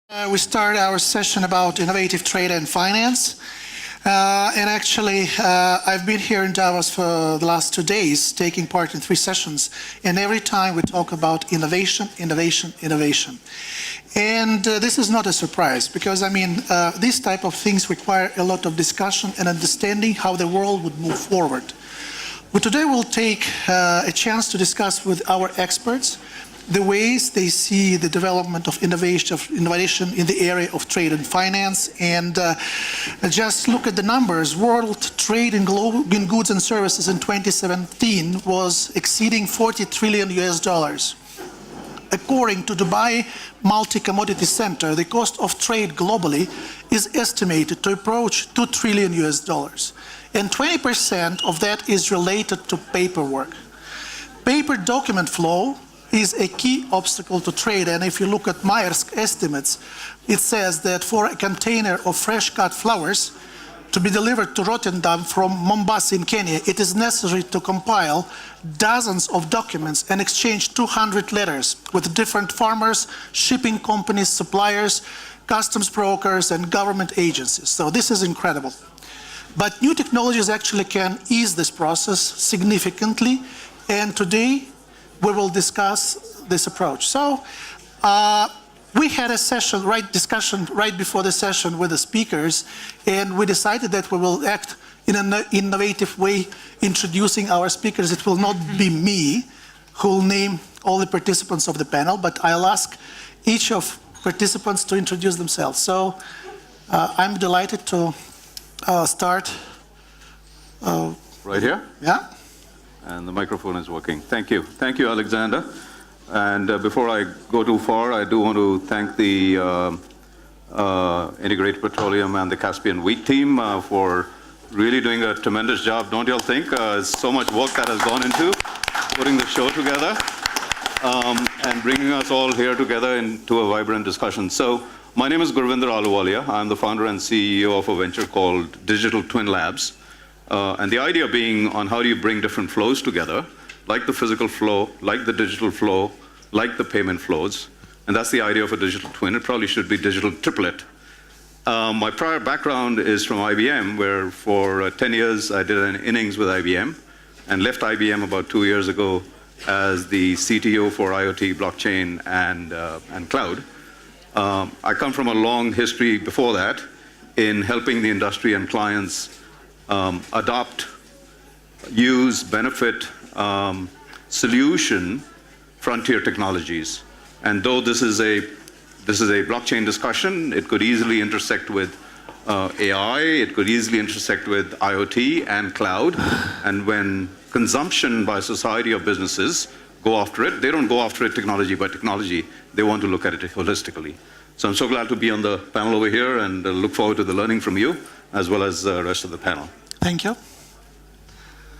We start our session about innovative trade and finance. And actually, I've been here in Davos for the last 2 days, taking part in 3 sessions. And every time we talk about innovation, innovation, innovation. And this is not a surprise, because I mean, these type of things require a lot of discussion and understanding how the world would move forward. But today we'll take a chance to discuss with our experts the ways they see the development of innovation in the area of trade and finance. And just look at the numbers. World trade in goods and services in 2017 was exceeding $40 trillion. According to Dubai Multi-Commodity Center, the cost of trade globally is estimated to approach $2 trillion. And 20% of that is related to paperwork. Paper document flow is a key obstacle to trade, and if you look at Maersk estimates, it says that for a container of fresh cut flowers to be delivered to Rotterdam from Mombasa in Kenya, it is necessary to compile dozens of documents and exchange 200 letters with different farmers, shipping companies, suppliers, customs brokers, and government agencies. So this is incredible. But new technologies actually can ease this process significantly, and today we will discuss this approach. So we had a discussion right before the session with the speakers, and we decided that we will act in an innovative way, introducing our speakers. It will not be me who will name all the participants of the panel, but I'll ask each of participants to introduce themselves. So I'm delighted to start. Right here? Yeah. And the microphone is working. Thank you. Thank you, Alexander. And before I go too far, I do want to thank the Integrated Petroleum and the Caspian Wheat team for really doing a tremendous job, don't you all think? So much work that has gone into putting the show together and bringing us all here together into a vibrant discussion. So my name is Govinda Ahluwalia. I'm the founder and CEO of a venture called Digital Twin Labs. And the idea being on how do you bring different flows together, like the physical flow, like the digital flow, like the payment flows. And that's the idea of a digital twin. It probably should be digital triplet. My prior background is from IBM, where for 10 years I did an innings with IBM and left IBM about 2 years ago as the CTO for IoT, blockchain, and cloud. I come from a long history before that in helping the industry and clients adopt, use, benefit, solution frontier technologies. And though this is a blockchain discussion, it could easily intersect with AI, it could easily intersect with IoT and cloud. And when consumption by society or businesses go after it, they don't go after it technology by technology, they want to look at it holistically. So I'm so glad to be on the panel over here and look forward to the learning from you, as well as the rest of the panel. Thank you.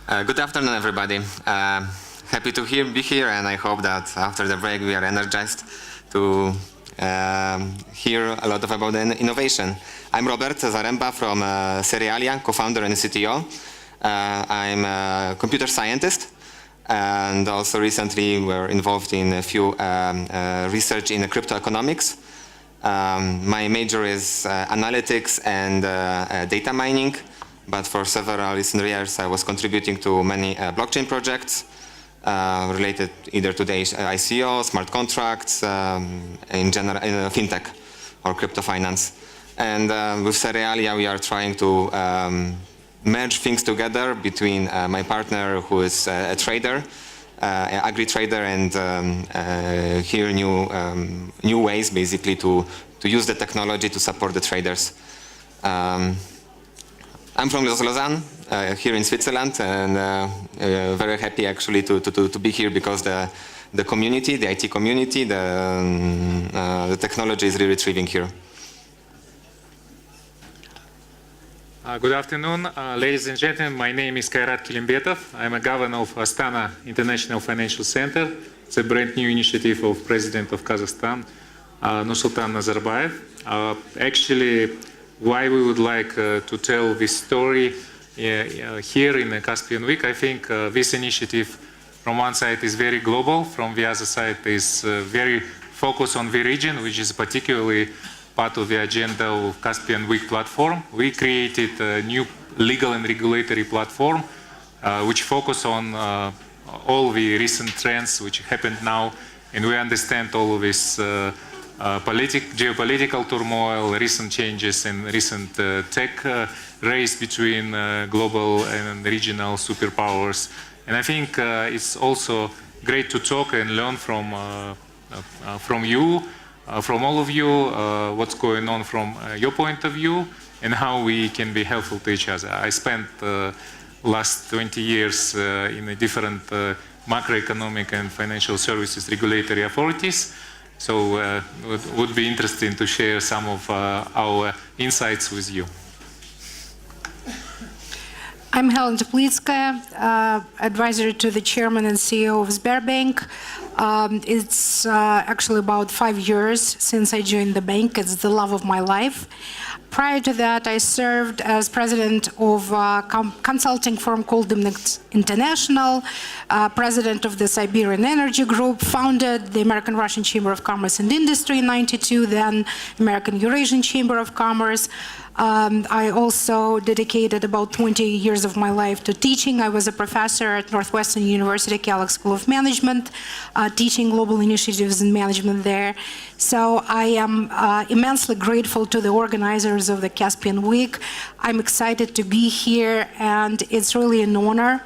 Good afternoon, everybody. Happy to be here, and I hope that after the break we are energized to hear a lot about innovation. I'm Robert Zaremba from CEREALIA, co-founder and CTO. I'm a computer scientist, and also recently we're involved in a few research in crypto economics. My major is analytics and data mining, but for several recent years I was contributing to many blockchain projects related either to the ICO, smart contracts, in general, FinTech or crypto finance. And with CEREALIA we are trying to merge things together between my partner, who is a trader, agri-trader, and here new ways basically to use the technology to support the traders. I'm from Lausanne, here in Switzerland, and very happy actually to be here because the community, the IT community, the technology is really thriving here. Good afternoon, ladies and gentlemen. My name is Kairat Kelimbetov. I'm a governor of Astana International Financial Center. It's a brand new initiative of President of Kazakhstan, Arman Nazarbayev. Actually, why we would like to tell this story here in the Caspian Week, I think this initiative from one side is very global, from the other side is very focus on the region, which is particularly part of the agenda of Caspian Week platform. We created a new legal and regulatory platform which focus on all the recent trends which happened now, and we understand all of this geopolitical turmoil, recent changes, and recent tech race between global and regional superpowers. And I think it's also great to talk and learn from you, from all of you, what's going on from your point of view, and how we can be helpful to each other. I spent last 20 years in a different macroeconomic and financial services regulatory authorities. So it would be interesting to share some of our insights with you. I'm Helen Teplitskaia, advisor to the chairman and CEO of Sberbank. It's actually about 5 years since I joined the bank. It's the love of my life. Prior to that, I served as president of a consulting firm called International, president of the Siberian Energy Group, founded the American-Russian Chamber of Commerce and Industry in '92, then American Eurasian Chamber of Commerce. I also dedicated about 20 years of my life to teaching. I was a professor at Northwestern University Kellogg School of Management, teaching global initiatives and management there. So I am immensely grateful to the organizers of the Caspian Week. I'm excited to be here, and it's really an honor.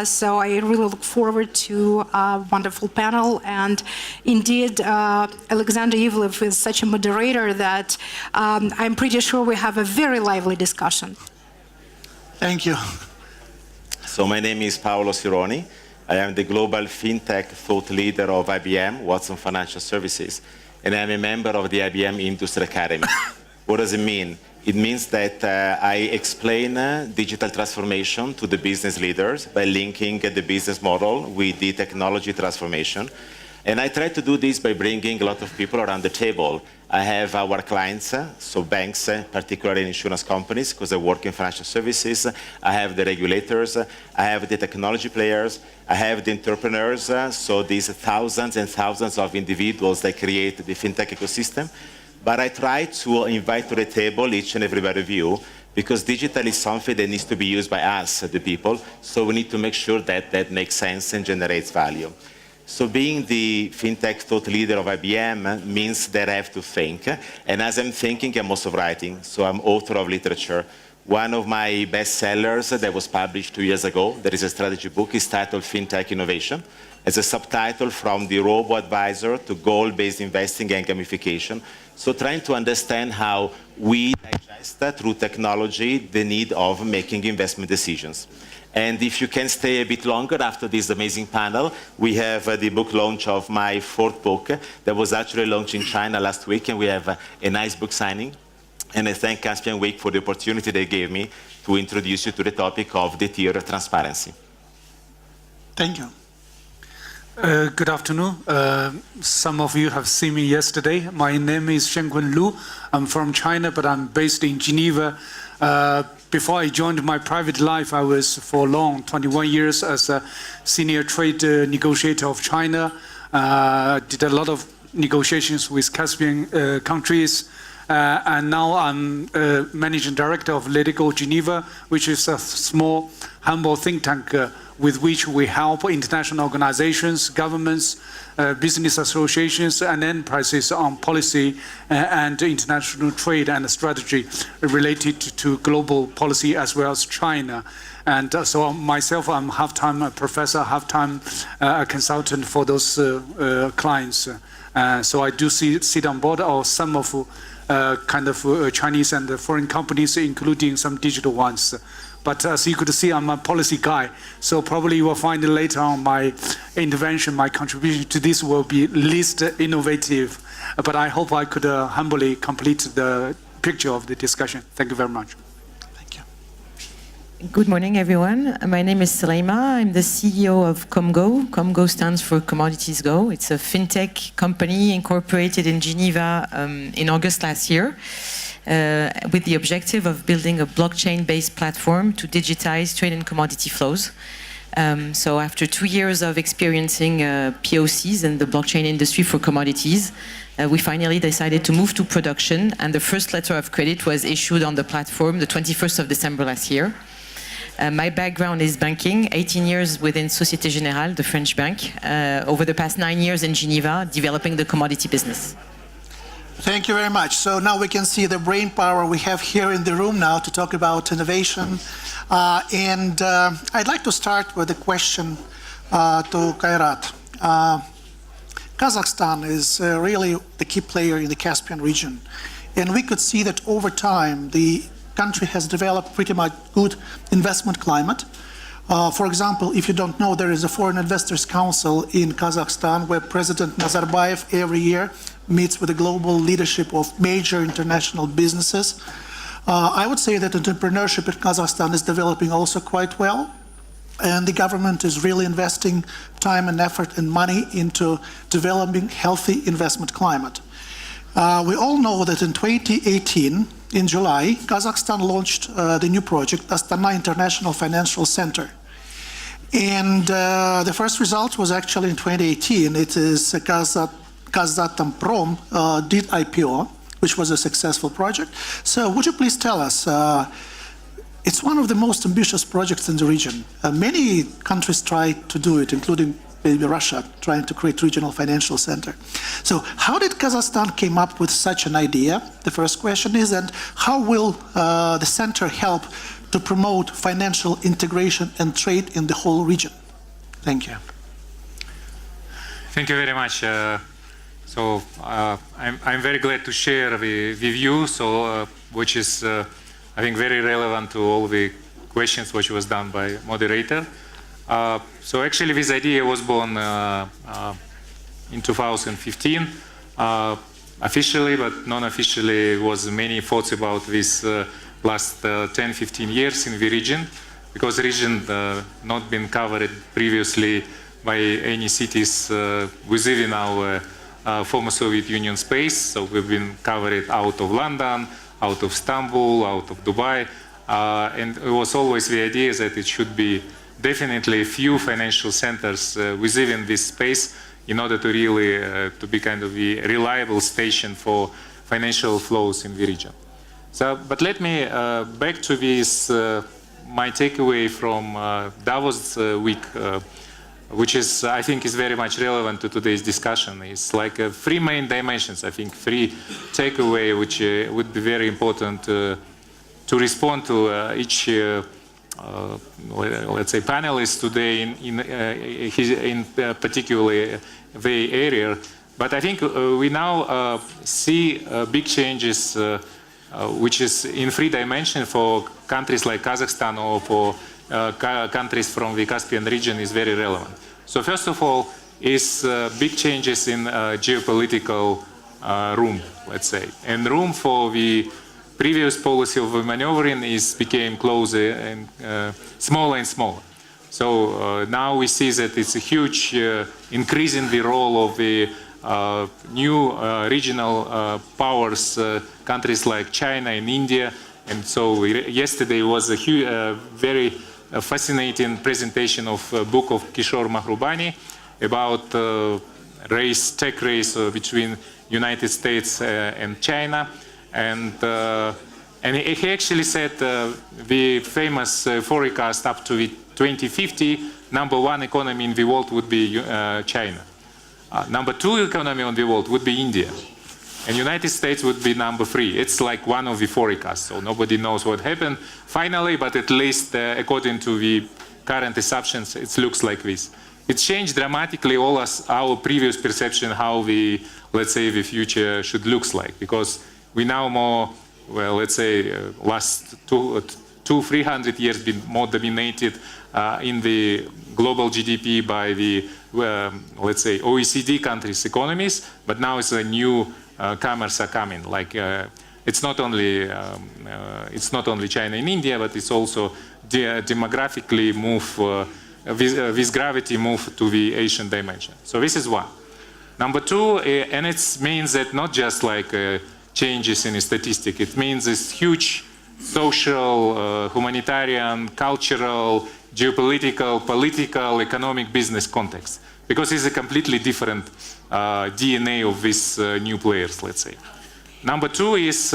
So I really look forward to a wonderful panel. And indeed, Alexander Ivlev is such a moderator that I'm pretty sure we have a very lively discussion. Thank you. So my name is Paolo Scaroni. I am the global FinTech thought leader of IBM, Watson Financial Services, and I'm a member of the IBM Industry Academy. What does it mean? It means that I explain digital transformation to the business leaders by linking the business model with the technology transformation. And I try to do this by bringing a lot of people around the table. I have our clients, so banks, particularly insurance companies, because I work in financial services. I have the regulators. I have the technology players. I have the entrepreneurs, so these thousands and thousands of individuals that create the FinTech ecosystem. But I try to invite to the table each and every one of you, because digital is something that needs to be used by us, the people, so we need to make sure that that makes sense and generates value. So being the FinTech thought leader of IBM means that I have to think, and as I'm thinking, I'm also writing, so I'm author of literature. One of my bestsellers that was published 2 years ago, there is a strategy book, is titled FinTech Innovation. As a subtitle, From the Robo-Advisor to Goal-Based Investing and Gamification. So trying to understand how we digest through technology the need of making investment decisions. And if you can stay a bit longer after this amazing panel, we have the book launch of my 4th book that was actually launched in China last week, and we have a nice book signing. And I thank Caspian Week for the opportunity they gave me to introduce you to the topic of the tier of transparency. Thank you. Good afternoon. Some of you have seen me yesterday. My name is Shangguan Lu. I'm from China, but I'm based in Geneva. Before I joined my private life, I was for long, 21 years, as a senior trade negotiator of China. Did a lot of negotiations with Caspian countries. And now I'm managing director of Ledeco Geneva, which is a small, humble think tank with which we help international organizations, governments, business associations, and enterprises on policy and international trade and strategy related to global policy as well as China. And so myself, I'm half-time professor, half-time consultant for those clients. So I do sit on board of some of kind of Chinese and foreign companies, including some digital ones. But as you could see, I'm a policy guy. So probably you will find later on my intervention, my contribution to this will be least innovative. But I hope I could humbly complete the picture of the discussion. Thank you very much. Thank you. Good morning, everyone. My name is Rima. I'm the CEO of Komgo. Komgo stands for Commodities Go. It's a fintech company incorporated in Geneva in August last year. With the objective of building a blockchain-based platform to digitize trade and commodity flows. So after 2 years of experiencing POCs in the blockchain industry for commodities, we finally decided to move to production, and the first letter of credit was issued on the platform the 21st of December last year. My background is banking, 18 years within Société Générale, the French bank, over the past 9 years in Geneva, developing the commodity business. Thank you very much. So now we can see the brain power we have here in the room now to talk about innovation. I'd like to start with a question to Kairat. Kazakhstan is really the key player in the Caspian region. And we could see that over time, the country has developed pretty much good investment climate. For example, if you don't know, there is a Foreign Investors Council in Kazakhstan where President Nazarbayev every year meets with the global leadership of major international businesses. I would say that entrepreneurship in Kazakhstan is developing also quite well, and the government is really investing time and effort and money into developing healthy investment climate. We all know that in 2018, in July, Kazakhstan launched the new project, Astana International Financial Center. And the first result was actually in 2018. It is Kazatomprom did IPO, which was a successful project. So would you please tell us, it's one of the most ambitious projects in the region. Many countries try to do it, including maybe Russia, trying to create regional financial center. So how did Kazakhstan came up with such an idea? The first question is, and how will the center help to promote financial integration and trade in the whole region? Thank you. Thank you very much. I'm very glad to share with you, which is, I think, very relevant to all the questions which was done by Moderator. So actually this idea was born in 2015. Officially, but non-officially, was many thoughts about this last 10-15 years in the region, because the region not been covered previously by any cities within our former Soviet Union space. So we've been covered out of London, out of Istanbul, out of Dubai, and it was always the idea that it should be definitely a few financial centers within this space in order to really to be kind of a reliable station for financial flows in the region. So, but let me back to this, my takeaway from Davos week, which is, I think, is very much relevant to today's discussion. It's like three main dimensions, I think, three takeaway, which would be very important to respond to each let's say panelists today in particularly the area. But I think we now see big changes, which is in three dimensions for countries like Kazakhstan or for countries from the Caspian region is very relevant. So first of all is big changes in geopolitical room, let's say, and room for the previous policy of maneuvering became closer and smaller and smaller. So now we see that it's a huge increase in the role of the new regional powers, countries like China and India. And so yesterday was a very fascinating presentation of a book of Kishore Mahrubani about tech race between United States and China. And he actually said the famous forecast up to 2050, number one economy in the world would be China. Number two economy on the world would be India. And United States would be number three. It's like one of the forecasts, so nobody knows what happened finally, but at least according to the current assumptions, it looks like this. It changed dramatically all our previous perception how let's say, the future should look like, because we now more, well, let's say, last 200-300 years been more dominated in the global GDP by the, let's say, OECD countries' economies, but now it's a new comers are coming. Like it's not only China and India, but it's also demographically move with gravity move to the Asian dimension. So this is one. Number two, and it means that not just like changes in a statistic. It means this huge social, humanitarian, cultural, geopolitical, political, economic, business context, because it's a completely different DNA of these new players, let's say. Number two is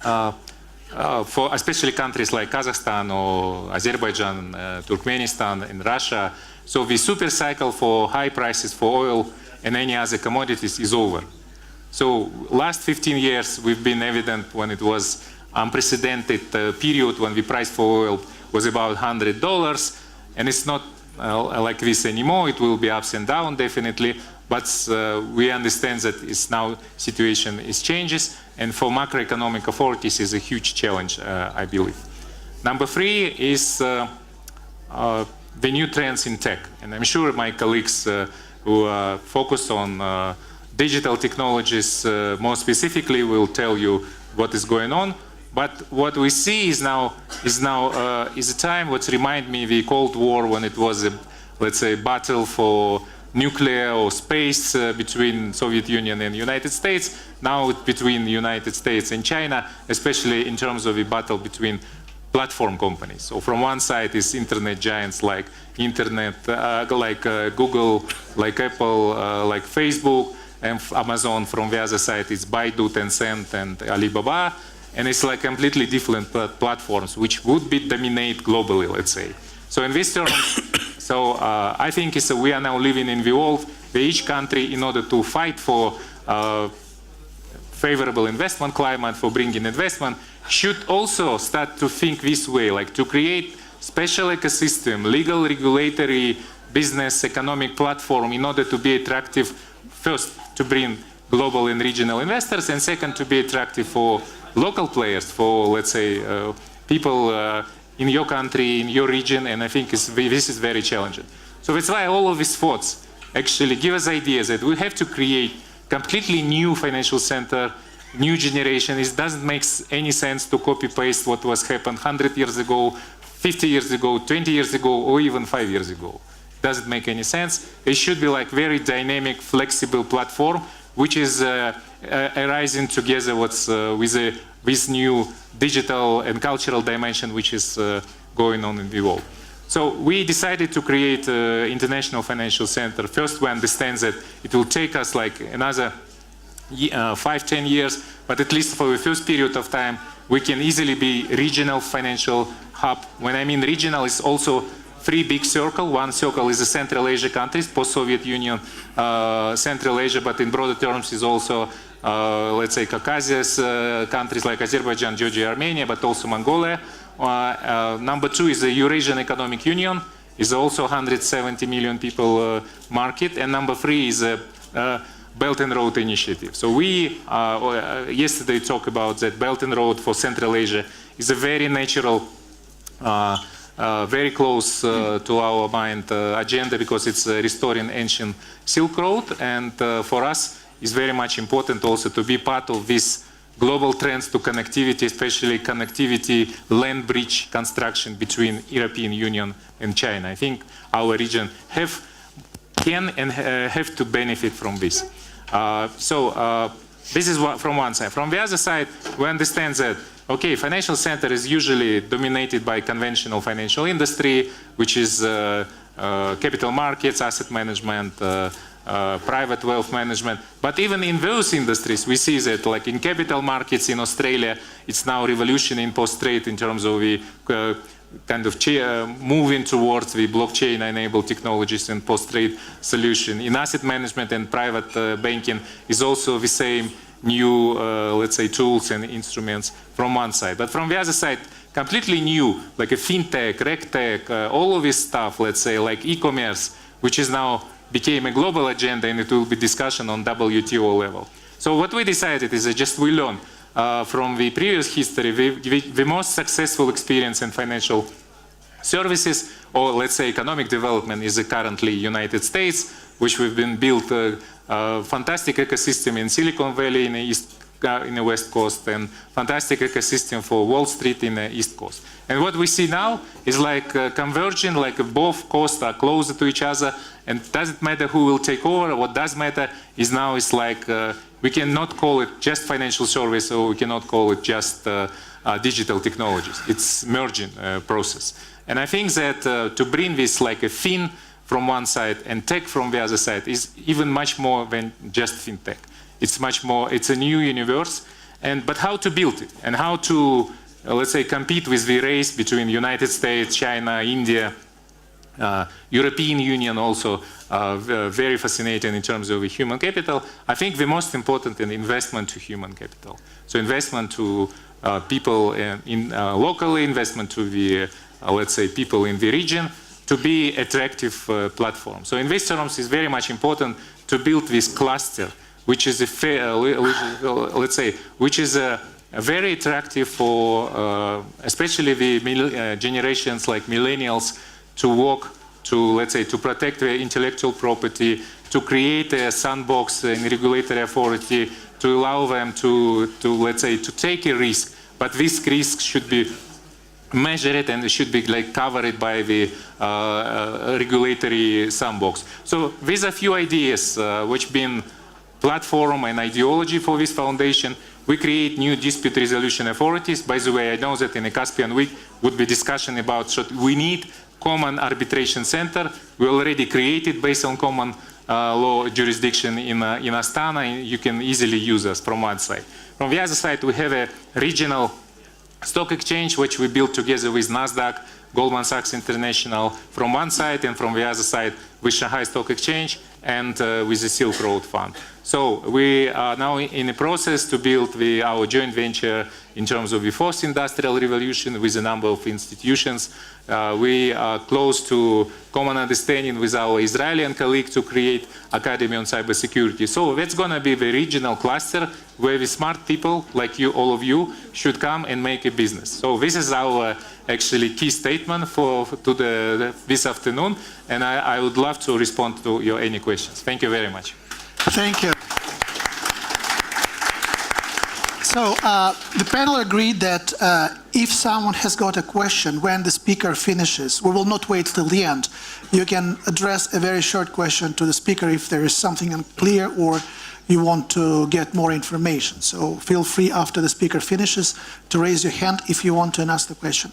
for especially countries like Kazakhstan or Azerbaijan, Turkmenistan and Russia, so the super cycle for high prices for oil and any other commodities is over. So last 15 years we've been evident when it was unprecedented period when the price for oil was about $100, and it's not like this anymore. It will be ups and downs definitely, but we understand that it's now situation is changes, and for macroeconomic authorities is a huge challenge, I believe. Number three is the new trends in tech, and I'm sure my colleagues who focus on digital technologies more specifically will tell you what is going on. But what we see is a time what reminds me of the Cold War, when it was a, let's say, battle for nuclear or space between Soviet Union and United States. Now it's between the United States and China, especially in terms of the battle between platform companies. So from one side is internet giants like Google, like Apple, like Facebook, and Amazon. From the other side is Baidu, Tencent, and Alibaba. And it's like completely different platforms which would be dominate globally, let's say. So in this terms, so I think we are now living in the world where each country, in order to fight for favorable investment climate, for bringing investment, should also start to think this way, like to create special ecosystem, legal, regulatory, business, economic platform in order to be attractive, first to bring global and regional investors, and second to be attractive for local players, for, let's say, people in your country, in your region, and I think this is very challenging. So that's why all of these thoughts actually give us ideas that we have to create completely new financial center, new generation. It doesn't make any sense to copy-paste what was happened 100 years ago, 50 years ago, 20 years ago, or even 5 years ago. It doesn't make any sense. It should be like very dynamic, flexible platform, which is arising together with this new digital and cultural dimension which is going on in the world. So we decided to create an international financial center. First, we understand that it will take us like another 5-10 years, but at least for the first period of time, we can easily be regional financial hub. When I mean regional, it's also three big circles. One circle is the Central Asia countries, post-Soviet Union, Central Asia, but in broader terms is also, let's say, Caucasus countries like Azerbaijan, Georgia, Armenia, but also Mongolia. Number two is the Eurasian Economic Union, is also 170 million people market, and number three is a Belt and Road Initiative. So we yesterday talked about that Belt and Road for Central Asia is a very natural, very close to our mind agenda, because it's restoring ancient Silk Road, and for us it's very much important also to be part of this global trends to connectivity, especially connectivity land bridge construction between European Union and China. I think our region can and have to benefit from this. This is what, from one side. From the other side, we understand that, okay, financial center is usually dominated by conventional financial industry, which is capital markets, asset management, private wealth management. But even in those industries, we see that, like in capital markets in Australia, it's now revolution in post-trade in terms of the kind of moving towards the blockchain-enabled technologies and post-trade solution. In asset management and private banking is also the same new, let's say, tools and instruments from one side. But from the other side, completely new, like a FinTech, RegTech, all of this stuff, let's say, like e-commerce, which is now became a global agenda, and it will be discussion on WTO level. So what we decided is that just we learn from the previous history, the most successful experience in financial services, or let's say economic development, is currently United States, which we've been built a fantastic ecosystem in Silicon Valley in the in the West Coast, and fantastic ecosystem for Wall Street in the East Coast. And what we see now is like converging, like both coasts are closer to each other, and it doesn't matter who will take over. What does matter is now it's like we cannot call it just financial service, or we cannot call it just digital technologies. It's merging process. And I think that to bring this like a fin from one side and tech from the other side is even much more than just fintech. It's much more, it's a new universe. But how to build it and how to, let's say, compete with the race between United States, China, India, European Union also, very fascinating in terms of the human capital. I think the most important is investment to human capital. So investment to people locally, investment to the, let's say, people in the region, to be attractive platform. So in these terms, it's very much important to build this cluster, which is let's say, which is very attractive for especially the generations like millennials to work, to, let's say, to protect their intellectual property, to create a sandbox in regulatory authority, to allow them to let's say, to take a risk. But this risk should be measured and it should be like covered by the regulatory sandbox. So these are a few ideas which been platform and ideology for this foundation. We create new dispute resolution authorities. By the way, I know that in the Caspian Week would be discussion about we need common arbitration center. We already created based on common law jurisdiction in Astana, and you can easily use us from one side. From the other side, we have a regional stock exchange, which we built together with NASDAQ, Goldman Sachs International from one side, and from the other side with Shanghai Stock Exchange and with the Silk Road Fund. So we are now in the process to build our joint venture in terms of the fourth industrial revolution with a number of institutions. We are close to common understanding with our Israeli colleague to create Academy on Cybersecurity. So that's going to be the regional cluster where the smart people like you, all of you, should come and make a business. So this is our actually key statement this afternoon, and I would love to respond to your any questions. Thank you very much. Thank you. So the panel agreed that if someone has got a question when the speaker finishes, we will not wait till the end. You can address a very short question to the speaker if there is something unclear or you want to get more information. So feel free after the speaker finishes to raise your hand if you want to ask the question.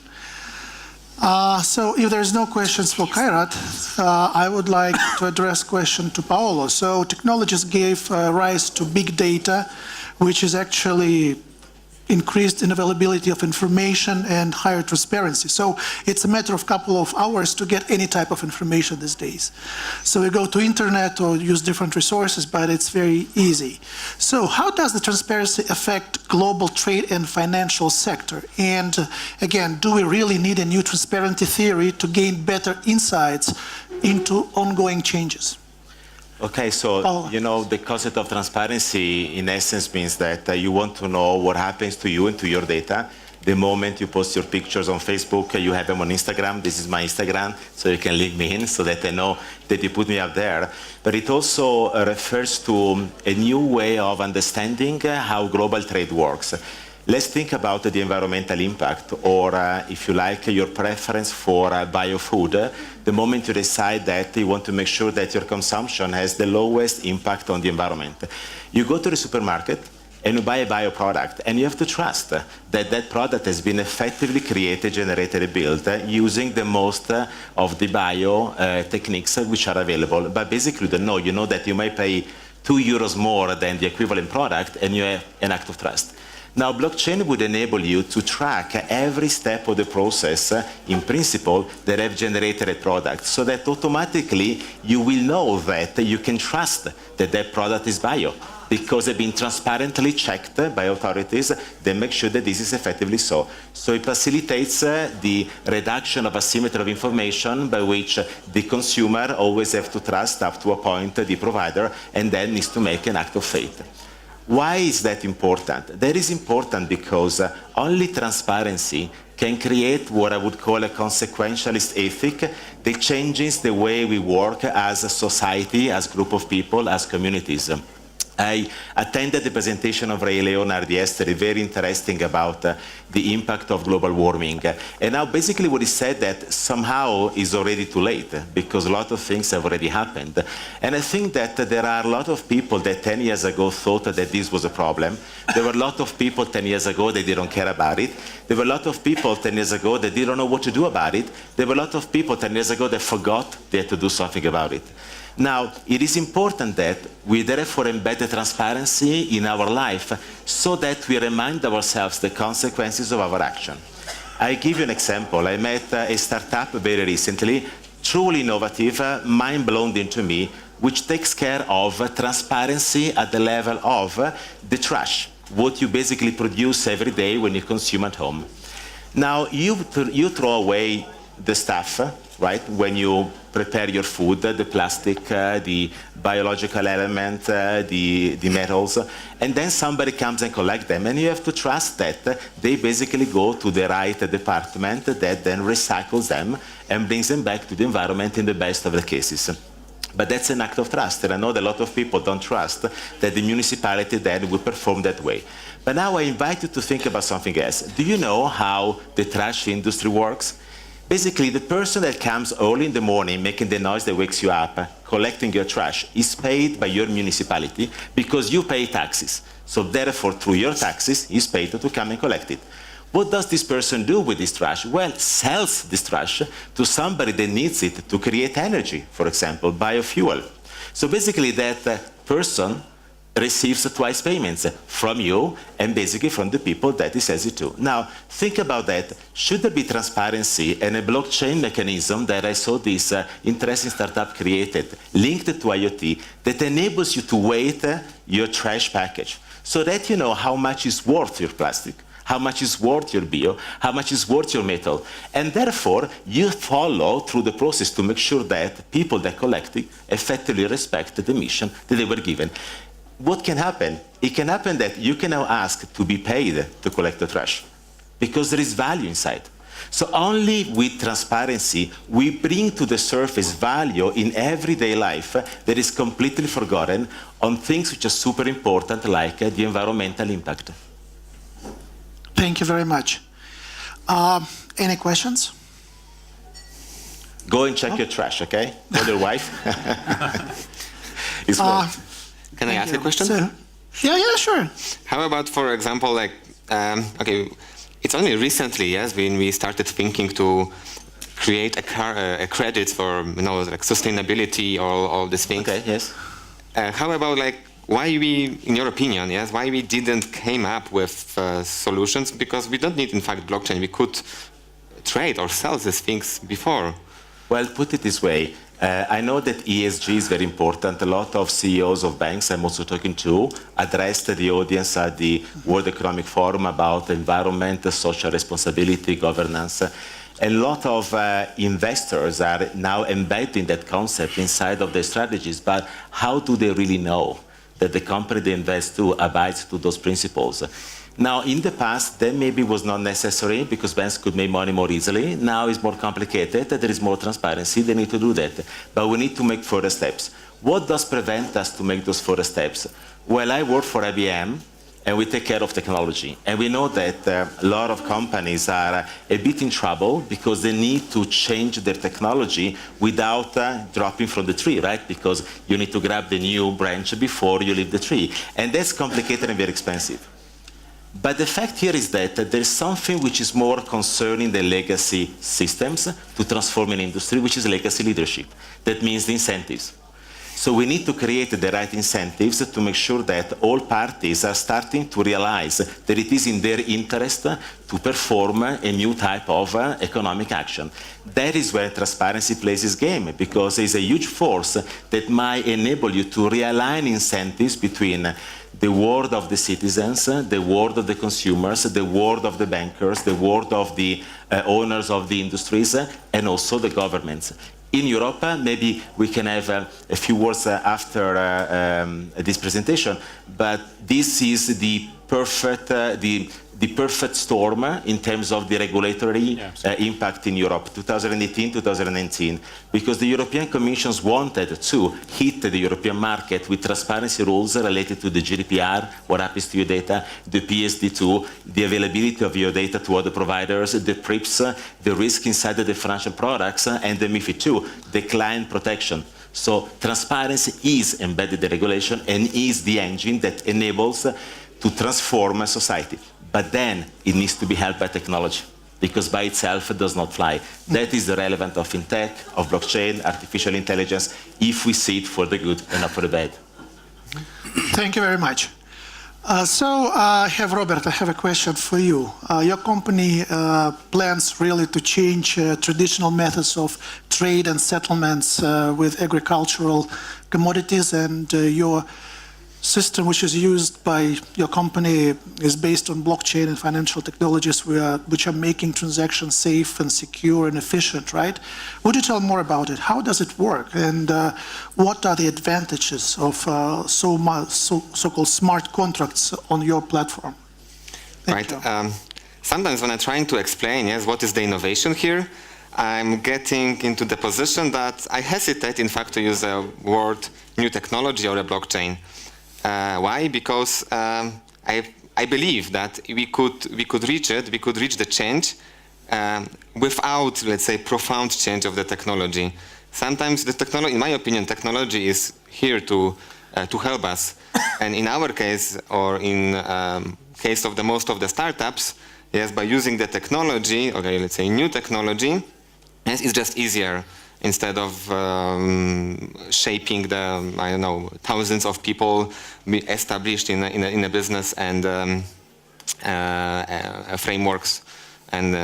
So if there's no questions for Kairat, I would like to address question to Paolo. So technologies gave rise to big data, which is actually increased in availability of information and higher transparency. So it's a matter of a couple of hours to get any type of information these days. So we go to internet or use different resources, but it's very easy. So how does the transparency affect global trade and financial sector? And again, do we really need a new transparency theory to gain better insights into ongoing changes? Okay, so, you know, the concept of transparency in essence means that you want to know what happens to you and to your data. The moment you post your pictures on Facebook, you have them on Instagram. This is my Instagram, so you can link me in so that I know that you put me up there. But it also refers to a new way of understanding how global trade works. Let's think about the environmental impact, or if you like, your preference for biofood. The moment you decide that you want to make sure that your consumption has the lowest impact on the environment. You go to the supermarket and you buy a bio product, and you have to trust that that product has been effectively created, generated, built using the most of the bio techniques which are available. But basically, you know that you may pay €2 more than the equivalent product, and you have an act of trust. Now, blockchain would enable you to track every step of the process, in principle, that have generated a product, so that automatically you will know that you can trust that that product is bio, because they've been transparently checked by authorities that make sure that this is effectively so. So it facilitates the reduction of asymmetry of information by which the consumer always have to trust up to a point the provider, and then needs to make an act of faith. Why is that important? That is important because only transparency can create what I would call a consequentialist ethic that changes the way we work as a society, as group of people, as communities. I attended the presentation of Ray Leonard yesterday, very interesting about the impact of global warming. And now basically what he said that somehow is already too late because a lot of things have already happened. And I think that there are a lot of people that 10 years ago thought that this was a problem. There were a lot of people 10 years ago that didn't care about it. There were a lot of people 10 years ago that didn't know what to do about it. There were a lot of people 10 years ago that forgot they had to do something about it. Now, it is important that we therefore embed the transparency in our life so that we remind ourselves the consequences of our action. I give you an example. I met a startup very recently, truly innovative, mind-blowing to me, which takes care of transparency at the level of the trash, what you basically produce every day when you consume at home. Now, you throw away the stuff, right, when you prepare your food, the plastic, the biological element, the metals, and then somebody comes and collects them, and you have to trust that they basically go to the right department that then recycles them and brings them back to the environment in the best of the cases. But that's an act of trust, and I know that a lot of people don't trust that the municipality then will perform that way. But now I invite you to think about something else. Do you know how the trash industry works? Basically, the person that comes early in the morning making the noise that wakes you up, collecting your trash, is paid by your municipality because you pay taxes. So therefore, through your taxes, he's paid to come and collect it. What does this person do with this trash? Well, sells this trash to somebody that needs it to create energy, for example, biofuel. So basically, that person receives twice payments from you and basically from the people that he sells it to. Now, think about that. Should there be transparency and a blockchain mechanism that I saw this interesting startup created, linked to IoT, that enables you to weight your trash package so that you know how much is worth your plastic, how much is worth your bio, how much is worth your metal. And therefore, you follow through the process to make sure that people that collect it effectively respect the mission that they were given. What can happen? It can happen that you can now ask to be paid to collect the trash because there is value inside. So only with transparency, we bring to the surface value in everyday life that is completely forgotten on things which are super important, like the environmental impact. Thank you very much. Any questions? Go and check your trash, okay? With your wife. It's worth. Can I ask a question? So, yeah, sure. How about, for example, like, okay, it's only recently, yes, when we started thinking to create a credit for, you know, like sustainability or all these things. Okay, yes. How about, like, why we, in your opinion, yes, why we didn't came up with solutions? Because we don't need, in fact, blockchain. We could trade or sell these things before. Well, put it this way. I know that ESG is very important. A lot of CEOs of banks I'm also talking to addressed the audience at the World Economic Forum about environment, social responsibility, governance. A lot of investors are now embedding that concept inside of their strategies, but how do they really know that the company they invest to abides to those principles? Now, in the past, that maybe was not necessary because banks could make money more easily. Now it's more complicated, there is more transparency, they need to do that. But we need to make further steps. What does prevent us to make those further steps? Well, I work for IBM, and we take care of technology. And we know that a lot of companies are a bit in trouble because they need to change their technology without dropping from the tree, right? Because you need to grab the new branch before you leave the tree. And that's complicated and very expensive. But the fact here is that there's something which is more concerning the legacy systems to transform an industry, which is legacy leadership. That means the incentives. So we need to create the right incentives to make sure that all parties are starting to realize that it is in their interest to perform a new type of economic action. That is where transparency plays its game, because it's a huge force that might enable you to realign incentives between the world of the citizens, the world of the consumers, the world of the bankers, the world of the owners of the industries, and also the governments. In Europe, maybe we can have a few words after this presentation, but this is the perfect, the perfect storm in terms of the regulatory impact in Europe, 2018, 2019, because the European Commission wanted to hit the European market with transparency rules related to the GDPR, what happens to your data, the PSD2, the availability of your data to other providers, the PRIPS, the risk inside the financial products, and the MiFID II, the client protection. So transparency is embedded in the regulation and is the engine that enables to transform a society. But then it needs to be helped by technology, because by itself it does not fly. That is the relevance of FinTech, of blockchain, artificial intelligence, if we see it for the good and not for the bad. Thank you very much. Robert, I have a question for you. Your company plans really to change traditional methods of trade and settlements with agricultural commodities, and your system which is used by your company is based on blockchain and financial technologies which are making transactions safe and secure and efficient, right? Would you tell more about it? How does it work? And what are the advantages of so-called smart contracts on your platform? Thank you. Sometimes when I'm trying to explain, what is the innovation here, I'm getting into the position that I hesitate, in fact, to use the word new technology or a blockchain. Why? Because I believe that we could reach the change without, let's say, profound change of the technology. Sometimes the technology, in my opinion, technology is here to help us. And in our case, or in case of the most of the startups, by using the technology, okay, let's say new technology, it's just easier. Instead of shaping the, I don't know, thousands of people established in a business and frameworks, and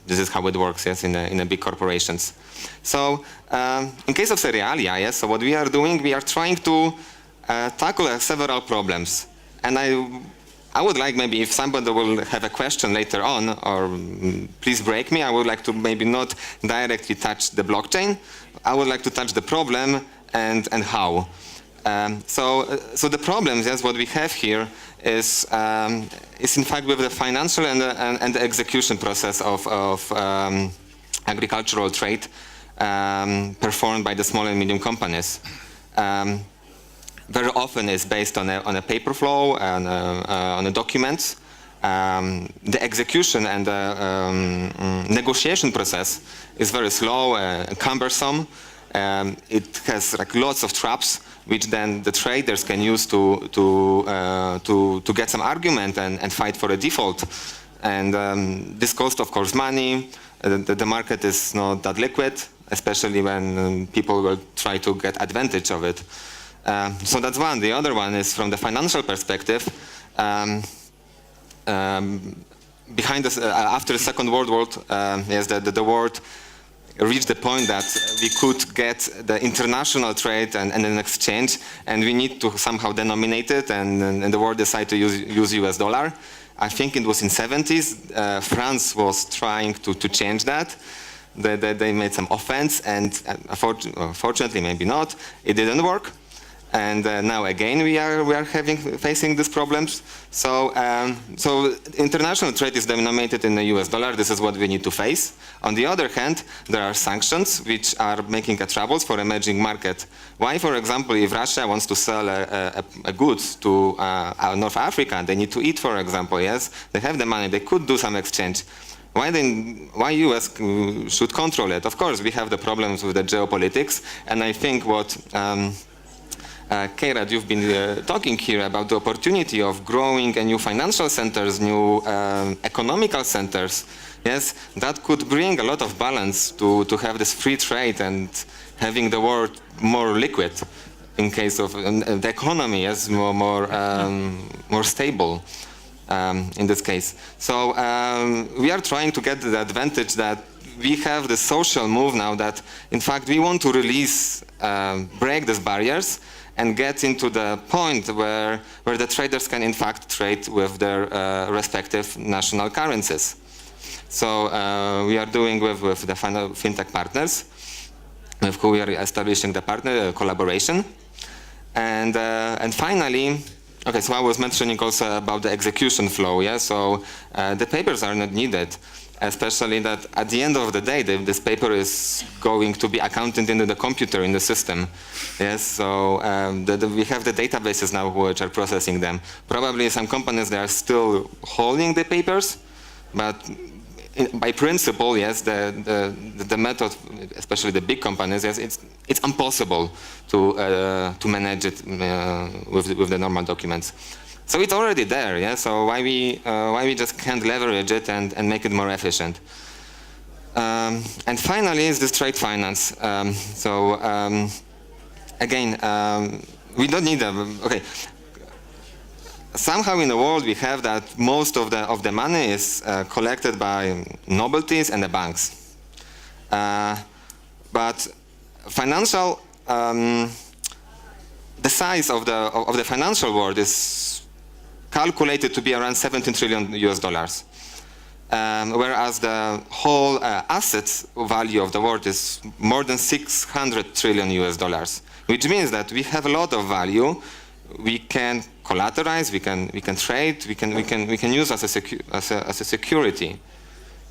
this is how it works, in a big corporations. So in case of CEREALIA, so what we are doing, we are trying to tackle several problems, and I would like, maybe if somebody will have a question later on, or please break me, I would like to maybe not directly touch the blockchain. I would like to touch the problem and how. So the problems, what we have here is in fact with the financial and the execution process of agricultural trade performed by the small and medium companies. Very often is based on a paper flow and on a documents. The execution and the negotiation process is very slow, cumbersome. It has lots of traps, which then the traders can use to get some argument and fight for a default. And this costs, of course, money. The market is not that liquid, especially when people will try to get advantage of it. So that's one. The other one is from the financial perspective. Behind this, after the Second World War, the world reached the point that we could get the international trade and an exchange, and we need to somehow denominate it, and the world decided to use US dollar. I think it was in 70s. France was trying to change that. They made some offense, and fortunately, maybe not, it didn't work. And now again we are facing these problems. So international trade is denominated in the US dollar. This is what we need to face. On the other hand, there are sanctions which are making a troubles for emerging market. Why, for example, if Russia wants to sell a goods to North Africa, they need to eat, for example. Yes, they have the money. They could do some exchange. Why US should control it? Of course, we have the problems with the geopolitics, and I think what. Kairat, you've been talking here about the opportunity of growing new financial centers, new economical centers. Yes, that could bring a lot of balance to have this free trade and having the world more liquid in case of the economy is more stable in this case. So we are trying to get the advantage that we have the social move now that, in fact, we want to release, break these barriers and get into the point where the traders can in fact trade with their respective national currencies. So we are doing with the FinTech partners, with who we are establishing the collaboration. And finally, Okay, so I was mentioning also about the execution flow, yeah? So the papers are not needed, especially that at the end of the day, this paper is going to be accounted into the computer in the system. Yes, so we have the databases now which are processing them. Probably some companies, they are still holding the papers, but by principle, yes, the method, especially the big companies, yes, it's impossible to manage it with the normal documents. So it's already there, yeah. So why we just can't leverage it and make it more efficient? And finally, is this trade finance. Again, we don't need okay. Somehow in the world we have that most of the money is collected by nobilties and the banks. But financial, the size of the financial world is calculated to be around $17 trillion, whereas the whole assets value of the world is more than $600 trillion, which means that we have a lot of value. We can collateralize, we can trade, we can use as a security.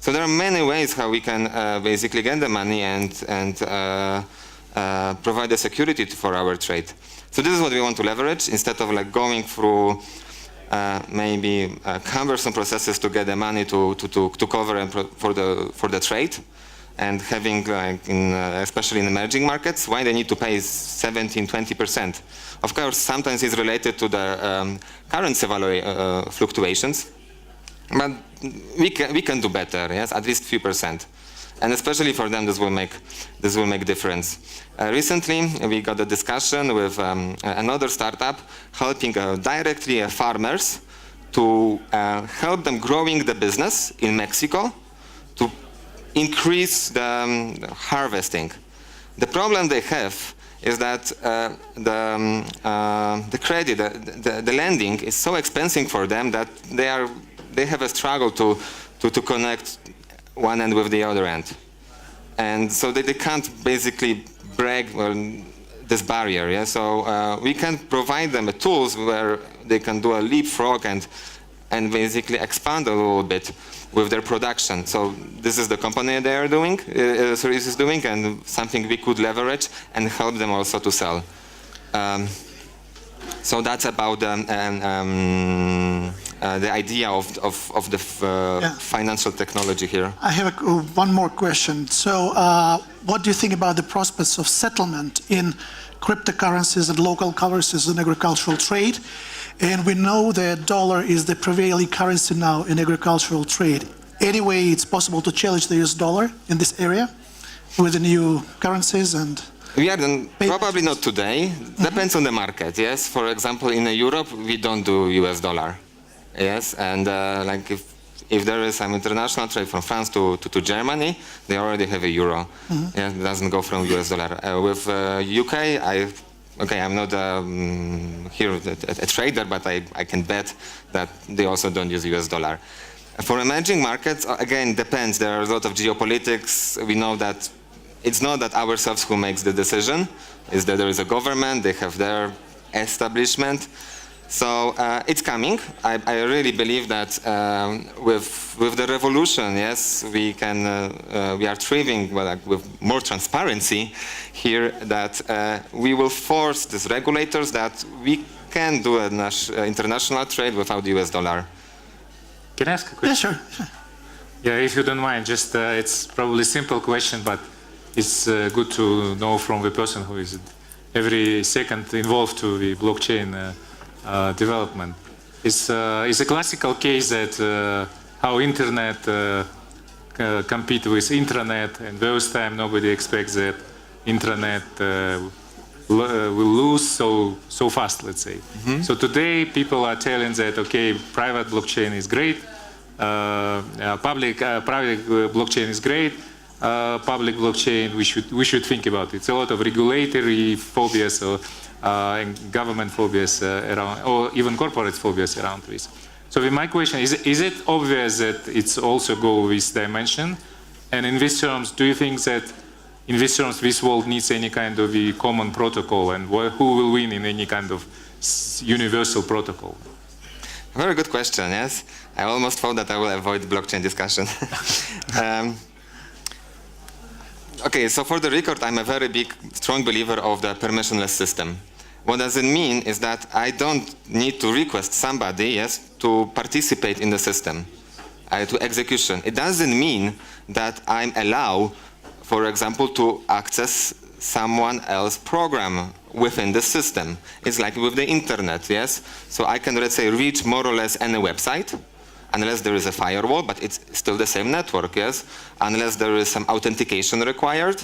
So there are many ways how we can basically get the money and provide the security for our trade. So this is what we want to leverage instead of like going through maybe cumbersome processes to get the money to cover and for the trade. And having, like, especially in emerging markets, why they need to pay 17–20%. Of course, sometimes it's related to the currency value fluctuations, but we can do better. Yes, at least few percent, and especially for them, this will make difference. Recently, we got a discussion with another startup helping directly farmers to help them growing the business in Mexico to increase the harvesting. The problem they have is that the credit, the lending is so expensive for them that they have a struggle to connect one end with the other end, and so they can't basically break this barrier. Yeah, so we can provide them tools where they can do a leapfrog and basically expand a little bit with their production. So this is the company they are doing, Ceres is doing, and something we could leverage and help them also to sell. So that's about the idea of the financial technology here. I have one more question. So what do you think about the prospects of settlement in cryptocurrencies and local currencies in agricultural trade? And we know that dollar is the prevailing currency now in agricultural trade. Anyway, it's possible to challenge the US dollar in this area with the new currencies and... We are probably not today. Depends on the market, yes. For example, in Europe, we don't do US dollar, yes. And like if there is some international trade from France to Germany, they already have a euro. Yeah, it doesn't go from US dollar. With UK, I'm not here a trader, but I can bet that they also don't use US dollar. For emerging markets, again, depends. There are a lot of geopolitics. We know that it's not that ourselves who makes the decision. It's that there is a government, they have their establishment. So it's coming. I really believe that with the revolution, yes, we are thriving with more transparency here, that we will force these regulators that we can do an international trade without the US dollar. Can I ask a question? Yeah, sure. Yeah, if you don't mind, just it's probably a simple question, but it's good to know from the person who is every second involved to the blockchain development. It's a classical case that how internet compete with intranet, and those time nobody expects that intranet will lose so fast, let's say. So today people are telling that, okay, private blockchain is great, private blockchain is great, public blockchain we should think about it. It's a lot of regulatory phobias and government phobias around, or even corporate phobias around this. So my question is it obvious that it's also go with dimension? And in these terms, do you think that in these terms this world needs any kind of a common protocol, and who will win in any kind of universal protocol? Very good question, yes. I almost thought that I will avoid blockchain discussion. Okay, so for the record, I'm a very big, strong believer of the permissionless system. What does it mean is that I don't need to request somebody, yes, to participate in the system, to execution. It doesn't mean that I'm allowed, for example, to access someone else's program within the system. It's like with the internet, yes? So I can, let's say, reach more or less any website, unless there is a firewall, but it's still the same network, yes? Unless there is some authentication required.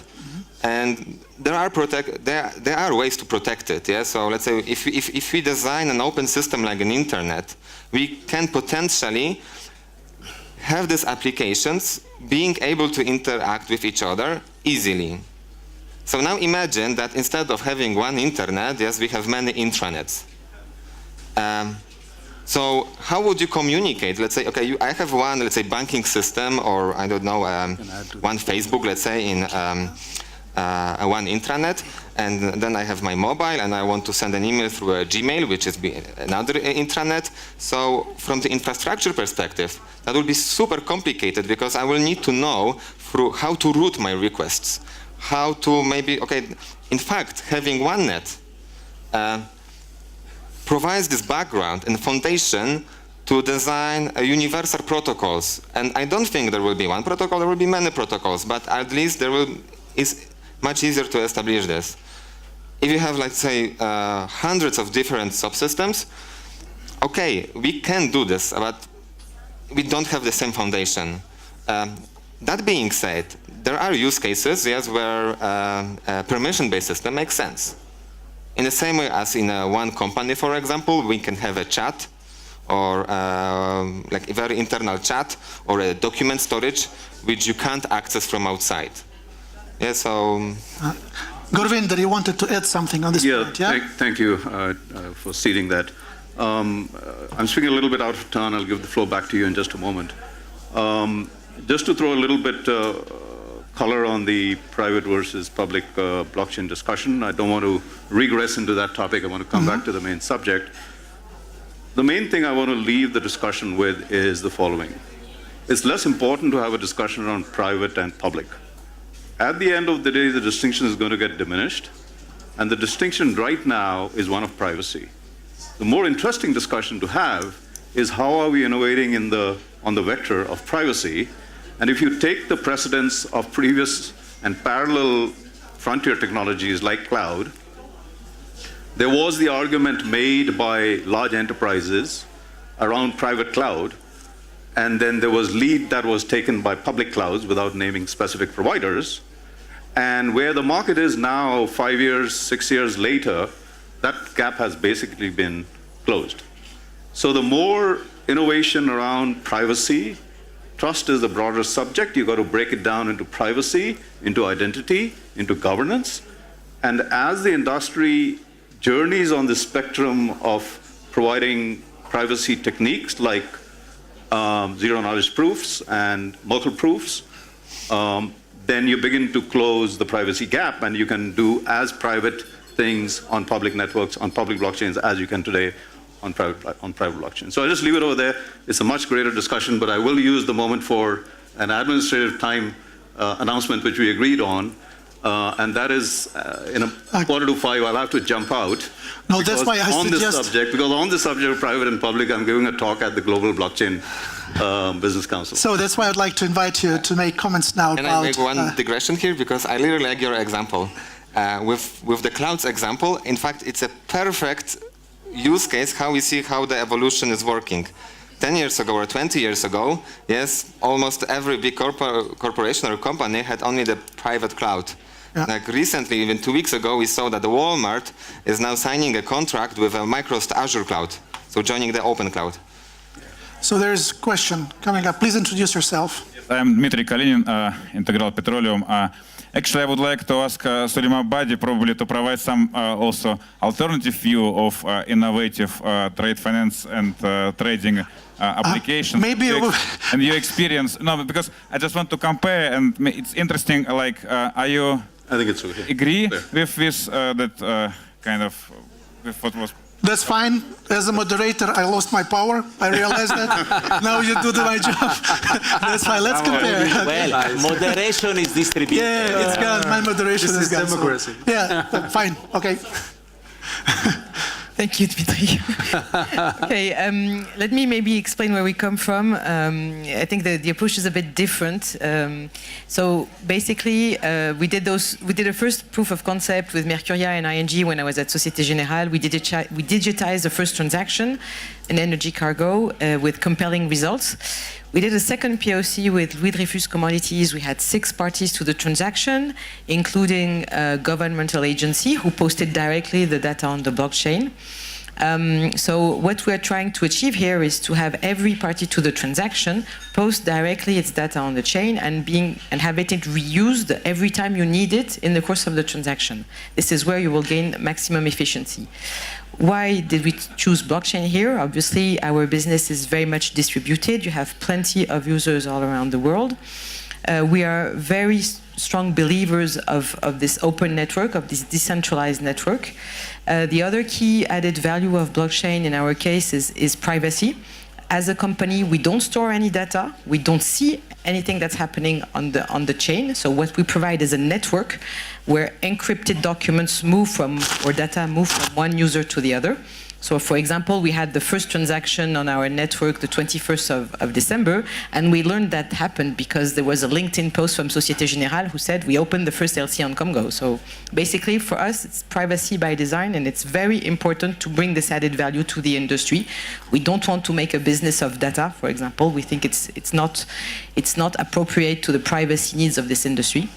And there are ways to protect it, yes? So let's say if we design an open system like an internet, we can potentially have these applications being able to interact with each other easily. So now imagine that instead of having one internet, yes, we have many intranets. So how would you communicate? Let's say, okay, I have one, let's say, banking system, or I don't know, one Facebook, let's say, in one intranet, and then I have my mobile, and I want to send an email through a Gmail, which is another intranet. So from the infrastructure perspective, that will be super complicated because I will need to know through how to route my requests. How to maybe, okay, in fact, having one net provides this background and foundation to design universal protocols. And I don't think there will be one protocol, there will be many protocols, but at least it's much easier to establish this. If you have, let's say, hundreds of different subsystems, okay, we can do this, but we don't have the same foundation. That being said, there are use cases, yes, where a permission-based system makes sense. In the same way as in one company, for example, we can have a chat or like a very internal chat or a document storage which you can't access from outside. Yeah, so... Gurvinder, you wanted to add something on this point, yeah? Thank you for stating that. I'm speaking a little bit out of turn. I'll give the floor back to you in just a moment. Just to throw a little bit color on the private versus public blockchain discussion. I don't want to regress into that topic. I want to come back to the main subject. The main thing I want to leave the discussion with is the following. It's less important to have a discussion around private and public. At the end of the day, the distinction is going to get diminished, and the distinction right now is one of privacy. The more interesting discussion to have is how are we innovating on the vector of privacy. And if you take the precedence of previous and parallel frontier technologies like cloud, there was the argument made by large enterprises around private cloud, and then there was lead that was taken by public clouds without naming specific providers. And where the market is now, 5 years, 6 years later, that gap has basically been closed. So the more innovation around privacy, trust is the broader subject. You've got to break it down into privacy, into identity, into governance. And as the industry journeys on the spectrum of providing privacy techniques like zero-knowledge proofs and multiple proofs, then you begin to close the privacy gap, and you can do as private things on public networks, on public blockchains, as you can today on private blockchains. So I'll just leave it over there. It's a much greater discussion, but I will use the moment for an administrative time announcement which we agreed on, and that is in a 4:45, I'll have to jump out. No, that's why I on suggest... because on the subject of private and public, I'm giving a talk at the Global Blockchain Business Council. So that's why I'd like to invite you to make comments now Can about... I make one digression here? Because I really like your example. With the clouds example, in fact, it's a perfect use case how we see how the evolution is working. 10 years ago or 20 years ago, yes, almost every big corporation or company had only the private cloud. Yeah. Like recently, even 2 weeks ago, we saw that the Walmart is now signing a contract with a Microsoft Azure cloud, so joining the open cloud. So there's a question coming up. Please introduce yourself. I'm Dmitry Kalinin, Integral Petroleum. Actually, I would like to ask Soulei Baddi probably to provide some also alternative view of innovative trade finance and trading applications. Maybe and your experience. No, because I just want to compare, and it's interesting. Like, are you? I think it's okay. Agree with this that kind of with what was That's fine. As a moderator, I lost my power. I realized that. Now you do my job. That's fine. Let's compare. Well, moderation is distributed. Yeah, it's gone. My moderation This is gone. is democracy. So, yeah, fine. Okay. Thank you, Dmitry. Okay, let me maybe explain where we come from. I think the approach is a bit different. So basically, we did a first proof of concept with Mercuria and ING when I was at Société Générale. We digitized the first transaction, an energy cargo, with compelling results. We did a second POC with Louis Dreyfus Commodities. We had 6 parties to the transaction, including a governmental agency who posted directly the data on the blockchain. So what we're trying to achieve here is to have every party to the transaction post directly its data on the chain and have it reused every time you need it in the course of the transaction. This is where you will gain maximum efficiency. Why did we choose blockchain here? Obviously, our business is very much distributed. You have plenty of users all around the world. We are very strong believers of this open network, of this decentralized network. The other key added value of blockchain in our case is privacy. As a company, we don't store any data. We don't see anything that's happening on the chain. So what we provide is a network where encrypted documents or data move from one user to the other. So for example, we had the first transaction on our network the 21st of December, and we learned that happened because there was a LinkedIn post from Société Générale who said we opened the first LC on Komgo. So basically for us, it's privacy by design, and it's very important to bring this added value to the industry. We don't want to make a business of data, for example. We think it's not appropriate to the privacy needs of this industry.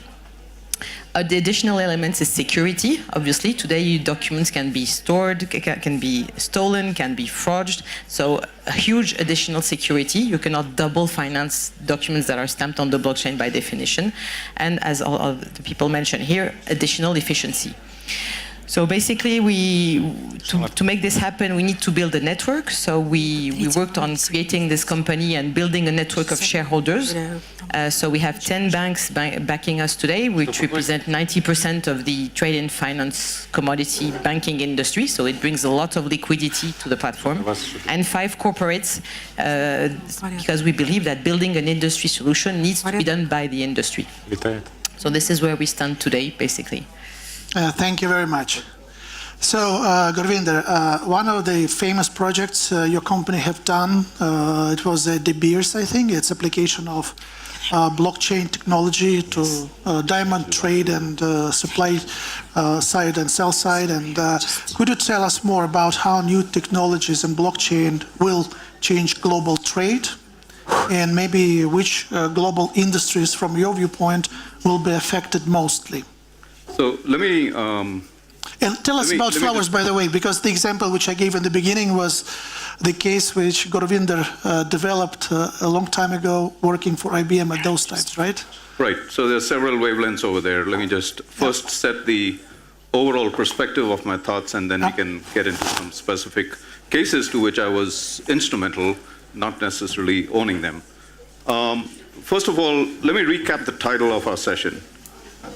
The additional elements is security. Obviously, today documents can be stored, can be stolen, can be forged. So a huge additional security. You cannot double finance documents that are stamped on the blockchain by definition. And as all of the people mentioned here, additional efficiency. So basically, to make this happen, we need to build a network. So we worked on creating this company and building a network of shareholders. So we have 10 banks backing us today, which represent 90% of the trade and finance commodity banking industry. So it brings a lot of liquidity to the platform. And 5 corporates, because we believe that building an industry solution needs to be done by the industry. So this is where we stand today, basically. Thank you very much. So, Gurvinder, one of the famous projects your company have done, it was De Beers, I think. It's application of blockchain technology to diamond trade and supply side and sell side. And could you tell us more about how new technologies and blockchain will change global trade? And maybe which global industries, from your viewpoint, will be affected mostly? So let me... and tell us about flowers, by the way, because the example which I gave in the beginning was the case which Gurvinder developed a long time ago working for IBM at those times, right? Right. So there are several wavelengths over there. Let me just first set the overall perspective of my thoughts, and then we can get into some specific cases to which I was instrumental, not necessarily owning them. First of all, let me recap the title of our session.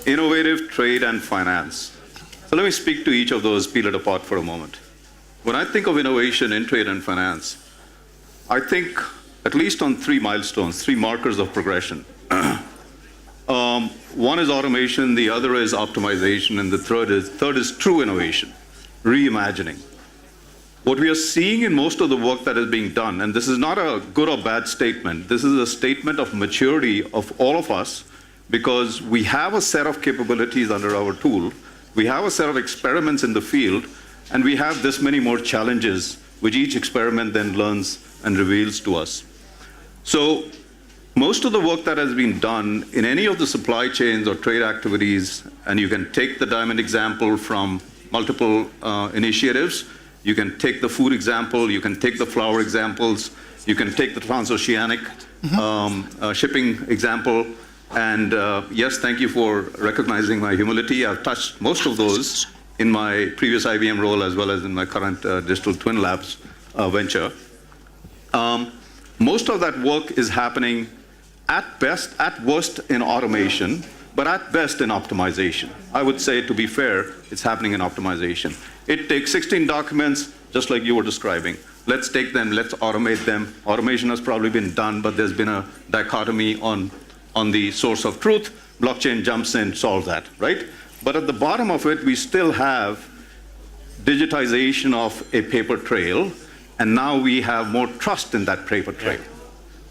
Innovative Trade and Finance. So let me speak to each of those, peel it apart for a moment. When I think of innovation in trade and finance, I think at least on 3 milestones, 3 markers of progression. One is automation, the other is optimization, and the third is true innovation, reimagining. What we are seeing in most of the work that is being done, and this is not a good or bad statement, this is a statement of maturity of all of us, because we have a set of capabilities under our tool, we have a set of experiments in the field, and we have this many more challenges, which each experiment then learns and reveals to us. So most of the work that has been done in any of the supply chains or trade activities, and you can take the diamond example from multiple initiatives, you can take the food example, you can take the flower examples, you can take the transoceanic shipping example. And yes, thank you for recognizing my humility. I've touched most of those in my previous IBM role as well as in my current Digital Twin Labs venture. Most of that work is happening at best, at worst in automation, but at best in optimization. I would say, to be fair, it's happening in optimization. It takes 16 documents, just like you were describing. Let's take them, let's automate them. Automation has probably been done, but there's been a dichotomy on the source of truth. Blockchain jumps in, solves that, right? But at the bottom of it, we still have digitization of a paper trail, and now we have more trust in that paper trail. Yeah.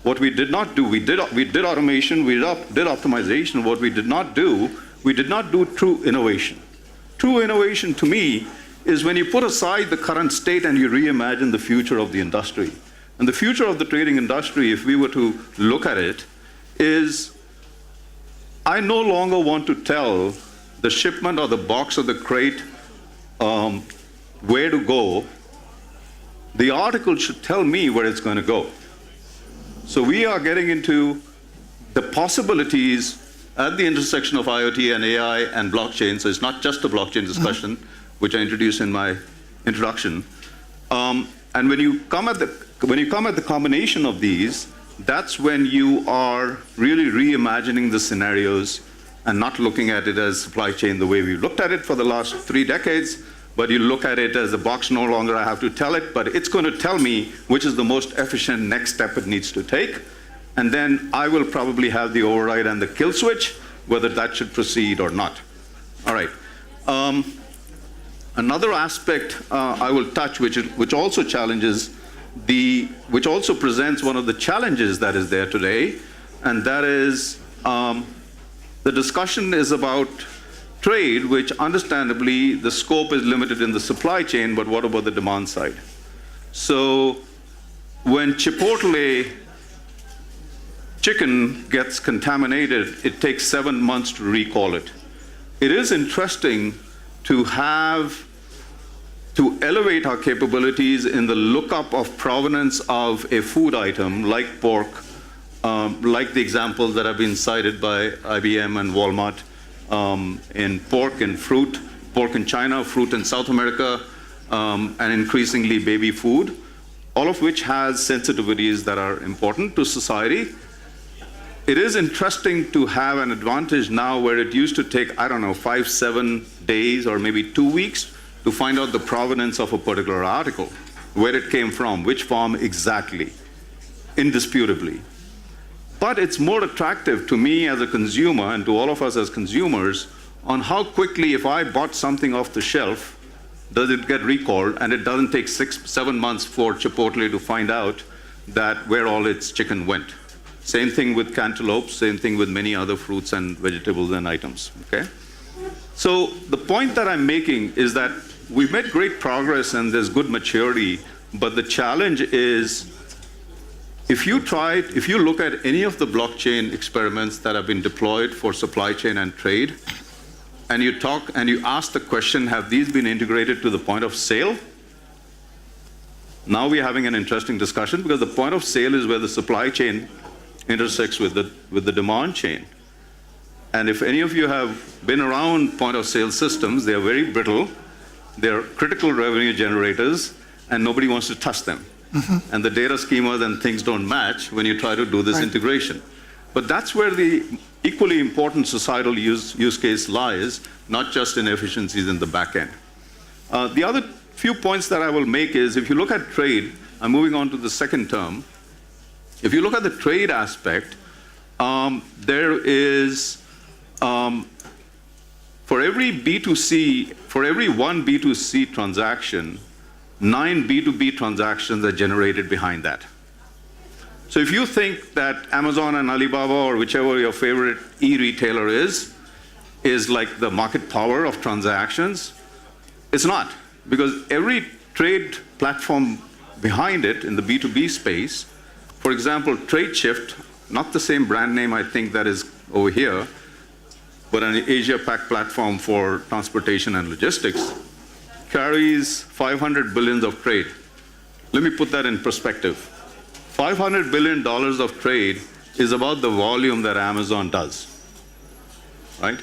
What we did not do, we did automation, we did optimization. What we did not do true innovation. True innovation to me is when you put aside the current state and you reimagine the future of the industry. And the future of the trading industry, if we were to look at it, is I no longer want to tell the shipment or the box or the crate where to go. The article should tell me where it's going to go. So we are getting into the possibilities at the intersection of IoT and AI and blockchain. So it's not just a blockchain discussion, which I introduced in my introduction. And when you come at the combination of these, that's when you are really reimagining the scenarios and not looking at it as supply chain the way we've looked at it for the last 3 decades, but you look at it as a box. No longer I have to tell it, but it's going to tell me which is the most efficient next step it needs to take. And then I will probably have the override and the kill switch, whether that should proceed or not. All right. Another aspect I will touch, which also presents one of the challenges that is there today, and that is the discussion is about trade, which understandably the scope is limited in the supply chain, but what about the demand side? So when Chipotle chicken gets contaminated, it takes 7 months to recall it. It is interesting to elevate our capabilities in the lookup of provenance of a food item like pork, like the examples that have been cited by IBM and Walmart, in pork and fruit, pork in China, fruit in South America, and increasingly baby food, all of which has sensitivities that are important to society. It is interesting to have an advantage now where it used to take, 5-7 days or maybe 2 weeks to find out the provenance of a particular article, where it came from, which farm exactly, indisputably. But it's more attractive to me as a consumer and to all of us as consumers on how quickly, if I bought something off the shelf, does it get recalled, and it doesn't take 6-7 months for Chipotle to find out that where all its chicken went. Same thing with cantaloupe, same thing with many other fruits and vegetables and items, okay? So the point that I'm making is that we've made great progress and there's good maturity, but the challenge is if you look at any of the blockchain experiments that have been deployed for supply chain and trade, and you ask the question, have these been integrated to the point of sale? Now we're having an interesting discussion because the point of sale is where the supply chain intersects with the demand chain. And if any of you have been around point of sale systems, they are very brittle, they're critical revenue generators, and nobody wants to touch them. Mm-hmm. And the data schemas and things don't match when you try to do this integration. But that's where the equally important societal use case lies, not just in efficiencies in the back end. The other few points that I will make is, if you look at trade, I'm moving on to the second term. If you look at the trade aspect, there is, for every one B2C transaction, 9 B2B transactions are generated behind that. So if you think that Amazon and Alibaba or whichever your favorite e-retailer is like the market power of transactions, it's not. Because every trade platform behind it in the B2B space, for example, TradeShift, not the same brand name I think that is over here, but an Asia-Pac platform for transportation and logistics, carries 500 billion of trade. Let me put that in perspective. $500 billion of trade is about the volume that Amazon does, right?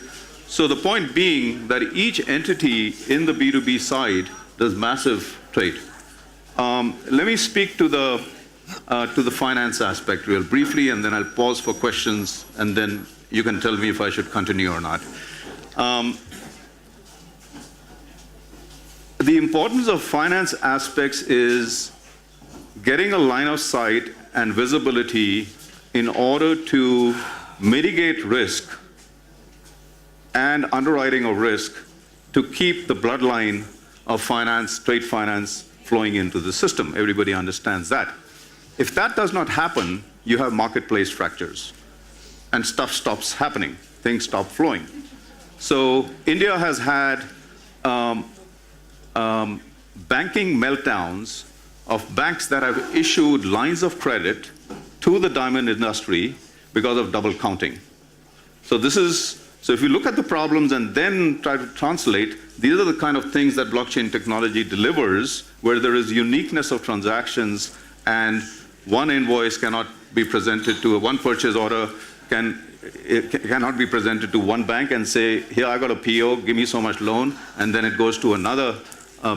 So the point being that each entity in the B2B side does massive trade. Let me speak to the finance aspect real briefly, and then I'll pause for questions, and then you can tell me if I should continue or not. the importance of finance aspects is getting a line of sight and visibility in order to mitigate risk and underwriting of risk to keep the bloodline of finance, trade finance, flowing into the system. Everybody understands that. If that does not happen, you have marketplace fractures and stuff stops happening, things stop flowing. So India has had banking meltdowns of banks that have issued lines of credit to the diamond industry because of double counting. So if you look at the problems and then try to translate, these are the kind of things that blockchain technology delivers, where there is uniqueness of transactions and one invoice cannot be presented to one purchase order cannot be presented to one bank and say, here I got a PO, give me so much loan, and then it goes to another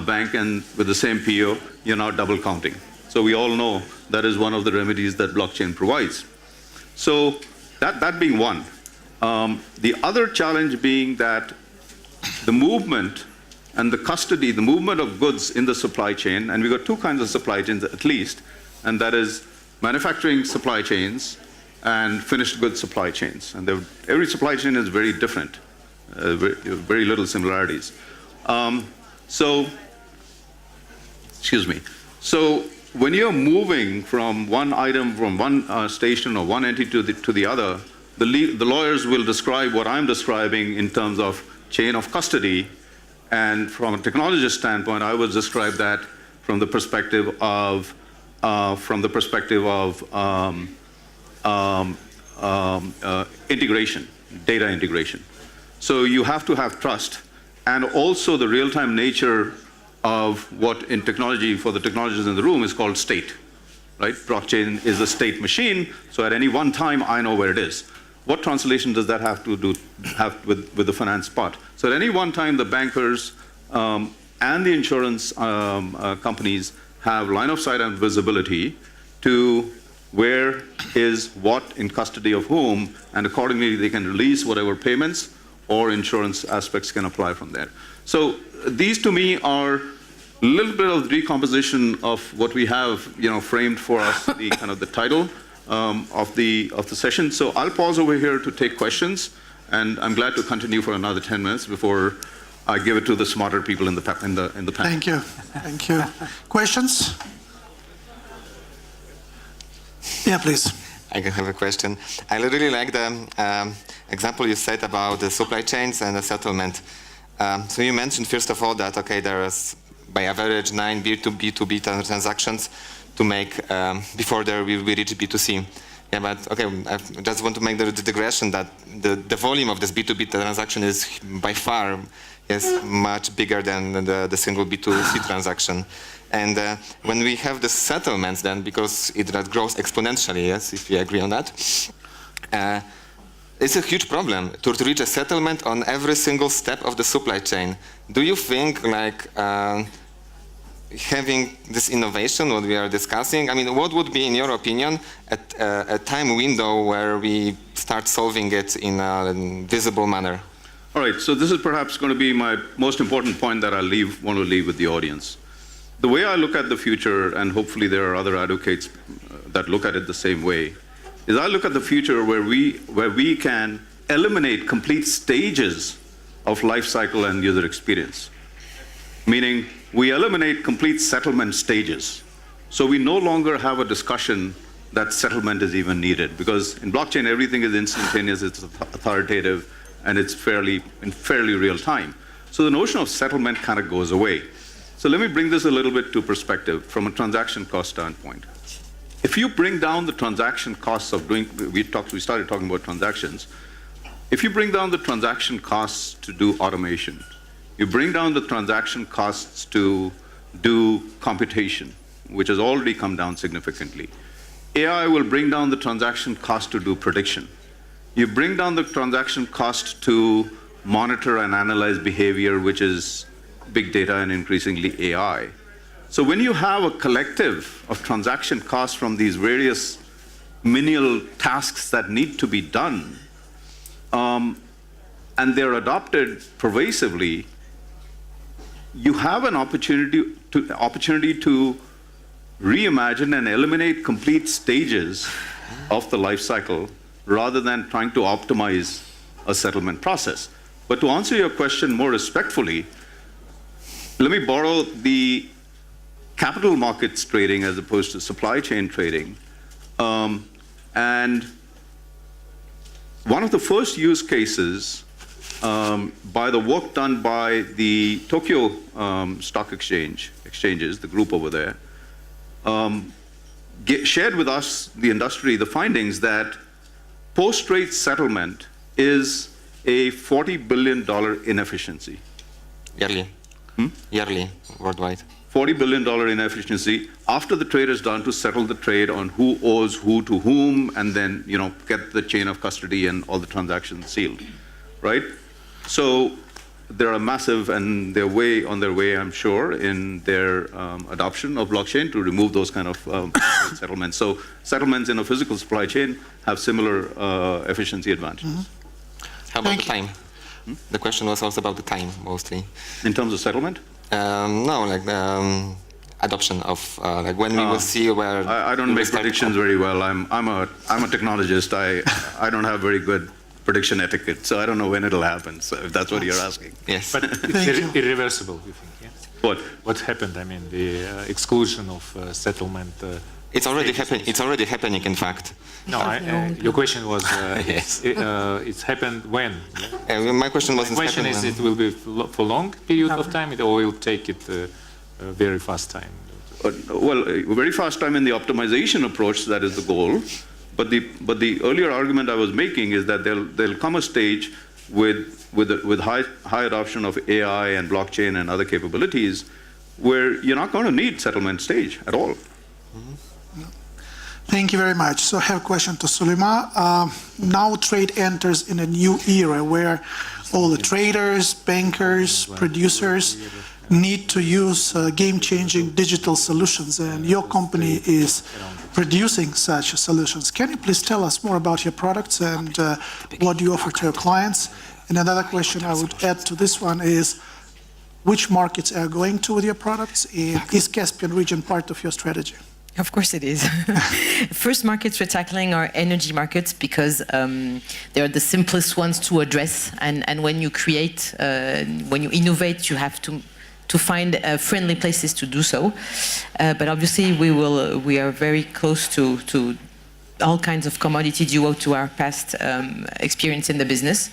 bank and with the same PO, you're now double counting. So we all know that is one of the remedies that blockchain provides. So that being one. The other challenge being that the movement and the custody, the movement of goods in the supply chain, and we've got two kinds of supply chains at least, and that is manufacturing supply chains and finished goods supply chains. And every supply chain is very different, very little similarities. So when you're moving from one item, from one station or one entity to the other, the lawyers will describe what I'm describing in terms of chain of custody, and from a technologist standpoint, I would describe that from the perspective of integration, data integration. So you have to have trust, and also the real-time nature of what in technology, for the technologists in the room, is called state, right? Blockchain is a state machine, so at any one time, I know where it is. What translation does that have to do with the finance part? So at any one time, the bankers and the insurance companies have line of sight and visibility to where is what in custody of whom, and accordingly they can release whatever payments or insurance aspects can apply from there. So these to me are a little bit of decomposition of what we have, framed for us, the kind of the title of the session. So I'll pause over here to take questions, and I'm glad to continue for another 10 minutes before I give it to the smarter people in the panel. Thank you. Thank you. Questions? Yeah, please. I can have a question. I really like the example you said about the supply chains and the settlement. So you mentioned, first of all, that, okay, there is, by average, 9 B2B transactions to make before we reach B2C. Yeah, but, okay, I just want to make the digression that the volume of this B2B transaction is by far much bigger than the single B2C transaction. And when we have the settlements then, because that grows exponentially, yes, if you agree on that, it's a huge problem to reach a settlement on every single step of the supply chain. Do you think, like, having this innovation, what we are discussing, I mean, what would be, in your opinion, a time window where we start solving it in a visible manner? All right, so this is perhaps going to be my most important point that I want to leave with the audience. The way I look at the future, and hopefully there are other advocates that look at it the same way, is I look at the future where we can eliminate complete stages of life cycle and user experience. Meaning, we eliminate complete settlement stages. So we no longer have a discussion that settlement is even needed, because in blockchain, everything is instantaneous, it's authoritative, and it's in fairly real time. So the notion of settlement kind of goes away. So let me bring this a little bit to perspective from a transaction cost standpoint. If you bring down the transaction costs of doing, we started talking about transactions. If you bring down the transaction costs to do automation, you bring down the transaction costs to do computation, which has already come down significantly. AI will bring down the transaction cost to do prediction. You bring down the transaction cost to monitor and analyze behavior, which is big data and increasingly AI. So when you have a collective of transaction costs from these various menial tasks that need to be done, and they're adopted pervasively, you have an opportunity to reimagine and eliminate complete stages of the life cycle rather than trying to optimize a settlement process. But to answer your question more respectfully, let me borrow the capital markets trading as opposed to supply chain trading. And one of the first use cases by the work done by the Tokyo Stock exchanges, the group over there, shared with us, the industry, the findings that post-trade settlement is a $40 billion inefficiency. Yearly. Yearly, worldwide. $40 billion inefficiency after the trade is done to settle the trade on who owes who to whom, and then get the chain of custody and all the transactions sealed, right? So there are massive, and they're on their way, I'm sure, in their adoption of blockchain to remove those kind of settlements. So settlements in a physical supply chain have similar efficiency advantages. Mm-hmm. How about the time? The question was also about the time, mostly. In terms of settlement? No, like adoption of like when we will see where. I don't make predictions very well. I'm a technologist. I don't have very good prediction etiquette, so I don't know when it'll happen. So if that's what you're asking. Yes. But it's irreversible, you think? Yeah? What happened? I mean, the exclusion of settlement. It's already happening. It's already happening, in fact. No, your question was. Yes. It's happened when? My question was. The question is, it will be for long period of time, or will take it a very fast time? Well, a very fast time in the optimization approach. That is the goal. But the earlier argument I was making is that there'll come a stage with high adoption of AI and blockchain and other capabilities where you're not going to need settlement stage at all. Mm-hmm. Thank you very much. So I have a question to Sulima. Now trade enters in a new era where all the traders, bankers, producers need to use game-changing digital solutions, and your company is producing such solutions. Can you please tell us more about your products and what you offer to your clients? And another question I would add to this one is, which markets are you going to with your products? Is Caspian region part of your strategy? Of course it is. First markets we're tackling are energy markets because they are the simplest ones to address. And when you create, when you innovate, you have to find friendly places to do so. But obviously we are very close to all kinds of commodity due to our past experience in the business.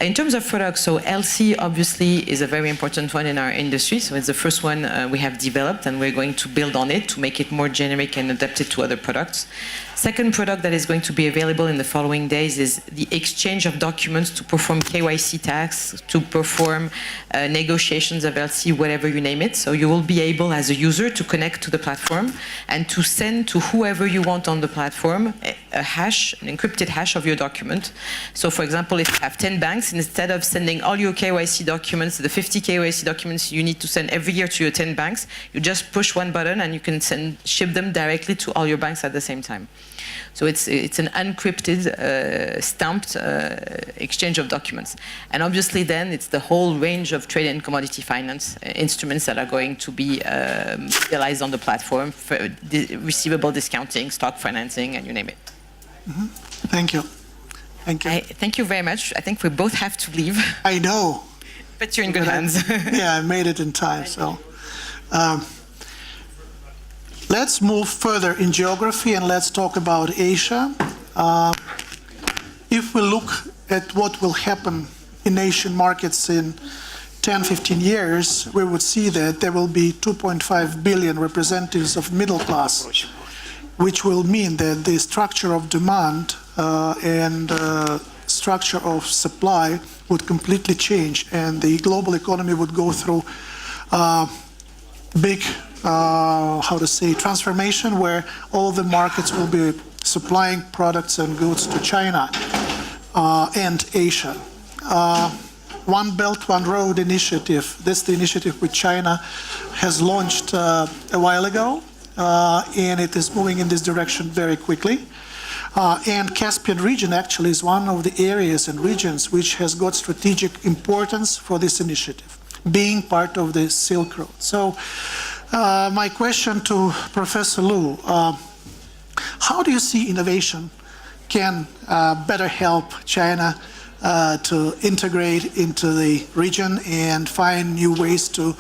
In terms of products, so LC obviously is a very important one in our industry. So it's the first one we have developed, and we're going to build on it to make it more generic and adapted to other products. Second product that is going to be available in the following days is the exchange of documents to perform KYC tasks, to perform negotiations of LC, whatever you name it. So you will be able, as a user, to connect to the platform and to send to whoever you want on the platform a hash, an encrypted hash of your document. So for example, if you have 10 banks, instead of sending all your KYC documents, the 50 KYC documents you need to send every year to your 10 banks, you just push one button and you can ship them directly to all your banks at the same time. So it's an encrypted, stamped exchange of documents. And obviously then it's the whole range of trade and commodity finance instruments that are going to be realized on the platform for receivable discounting, stock financing, and you name it. Mm-hmm. Thank you. Thank you. Thank you very much. I think we both have to leave. I know. But you're in good hands. Yeah, I made it in time. So. Let's move further in geography and let's talk about Asia. If we look at what will happen in Asian markets in 10, 15 years, we would see that there will be 2.5 billion representatives of middle class, which will mean that the structure of demand and structure of supply would completely change, and the global economy would go through big transformation where all the markets will be supplying products and goods to China and Asia. One Belt, One Road initiative, that's the initiative which China has launched a while ago, and it is moving in this direction very quickly. And Caspian region actually is one of the areas and regions which has got strategic importance for this initiative, being part of the Silk Road. So my question to Professor Lu, how do you see innovation can better help China to integrate into the region and find new ways to,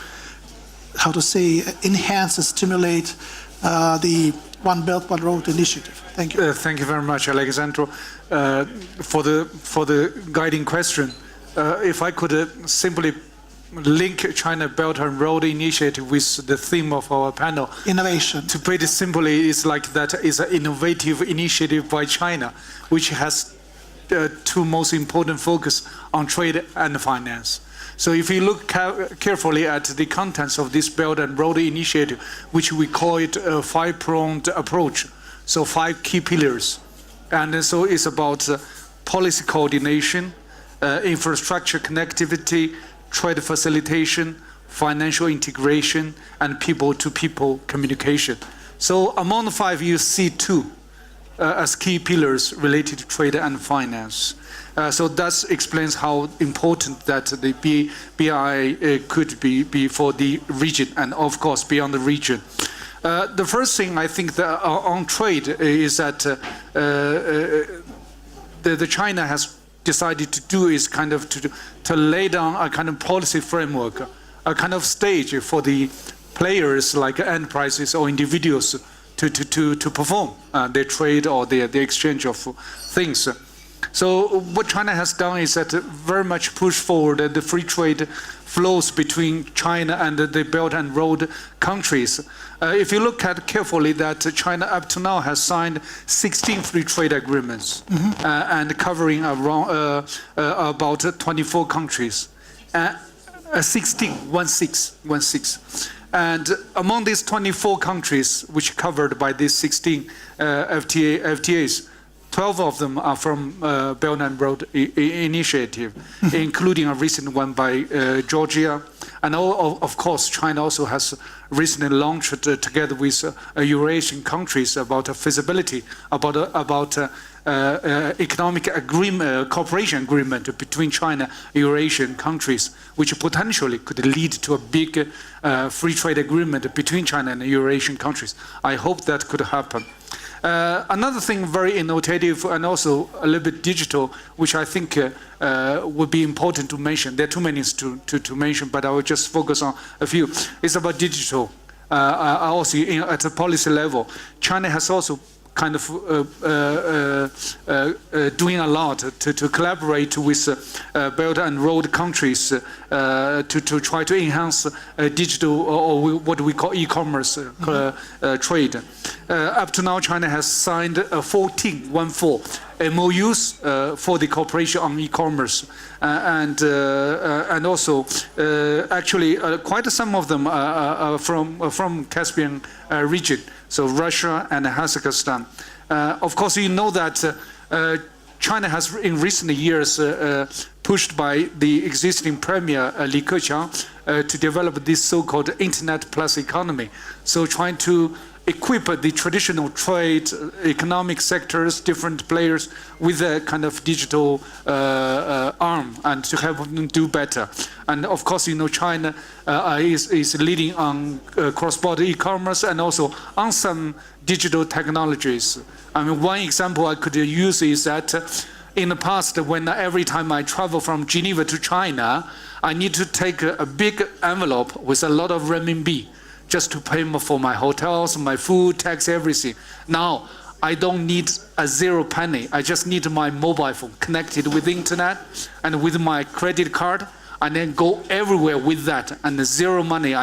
enhance and stimulate the One Belt, One Road initiative? Thank you. Thank you very much, Alexandro, for the guiding question. If I could simply link China Belt and Road Initiative with the theme of our panel. Innovation. To put it simply, it's like that is an innovative initiative by China, which has two most important focus on trade and finance. So if you look carefully at the contents of this Belt and Road Initiative, which we call it a five-pronged approach, so 5 key pillars. And so it's about policy coordination, infrastructure connectivity, trade facilitation, financial integration, and people-to-people communication. So among the 5, you see 2 as key pillars related to trade and finance. So that explains how important that the BI could be for the region, and of course beyond the region. The first thing I think that on trade is that the China has decided to do is kind of to lay down a kind of policy framework, a kind of stage for the players like enterprises or individuals to perform their trade or their exchange of things. So what China has done is that very much push forward the free trade flows between China and the Belt and Road countries. If you look at carefully that China up to now has signed 16 free trade agreements and covering around about 24 countries. 16. And among these 24 countries which covered by these 16 FTAs, 12 of them are from Belt and Road Initiative, including a recent one by Georgia. And of course, China also has recently launched together with Eurasian countries about a feasibility, about economic agreement, cooperation agreement between China and Eurasian countries, which potentially could lead to a big free trade agreement between China and Eurasian countries. I hope that could happen. Another thing very innovative and also a little bit digital, which I think would be important to mention. There are too many to mention, but I will just focus on a few. It's about digital. Also at the policy level, China has also kind of doing a lot to collaborate with Belt and Road countries to try to enhance digital or what we call e-commerce trade. Up to now, China has signed 14 MOUs for the cooperation on e-commerce, and also actually quite some of them are from Caspian region. So Russia and Kazakhstan. Of course, you know that China has in recent years pushed by the existing premier Li Keqiang to develop this so-called Internet Plus economy. So trying to equip the traditional trade, economic sectors, different players with a kind of digital arm and to help them do better. And of course, you know, China is leading on cross-border e-commerce and also on some digital technologies. I mean, one example I could use is that in the past, when every time I travel from Geneva to China, I need to take a big envelope with a lot of renminbi just to pay for my hotels, my food, tax, everything. Now, I don't need a 0 penny. I just need my mobile phone connected with the internet and with my credit card, and then go everywhere with that. And the 0 money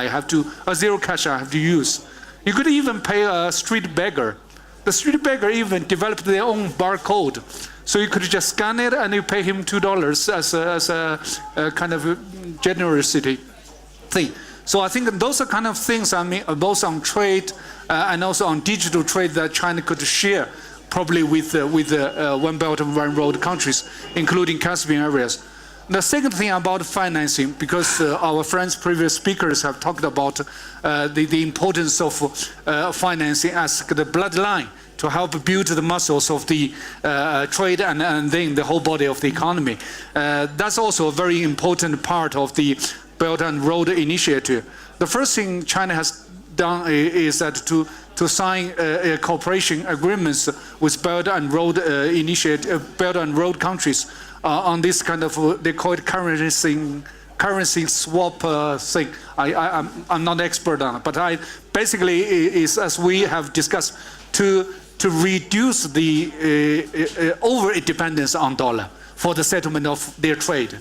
zero cash I have to use. You could even pay a street beggar. The street beggar even developed their own barcode. So you could just scan it and you pay him $2 as a kind of generosity thing. So I think those are kind of things, I mean, both on trade and also on digital trade that China could share probably with One Belt and One Road countries, including Caspian areas. The second thing about financing, because our friends, previous speakers have talked about the importance of financing as the bloodline to help build the muscles of the trade and then the whole body of the economy. That's also a very important part of the Belt and Road Initiative. The first thing China has done is that to sign cooperation agreements with Belt and Road Belt and Road countries on this kind of they call it currency swap thing. I'm not expert on it, but basically is, as we have discussed, to reduce the over dependence on dollar for the settlement of their trade.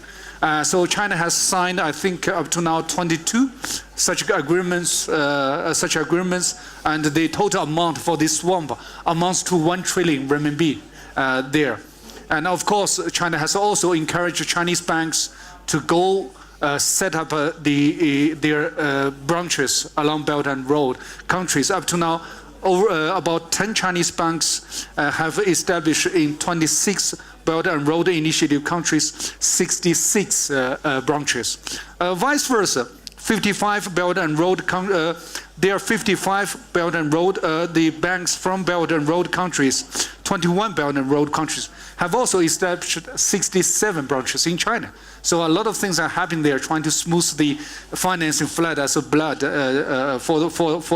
So China has signed, I think, up to now 22 such agreements, and the total amount for this swap amounts to 1 trillion renminbi there. And of course, China has also encouraged Chinese banks to go set up their branches along Belt and Road countries. Up to now, about 10 Chinese banks have established in 26 Belt and Road Initiative countries 66 branches. Vice versa, 55 Belt and Road there are 55 Belt and Road, the banks from Belt and Road countries, 21 Belt and Road countries, have also established 67 branches in China. So a lot of things are happening there, trying to smooth the financing flood as of blood for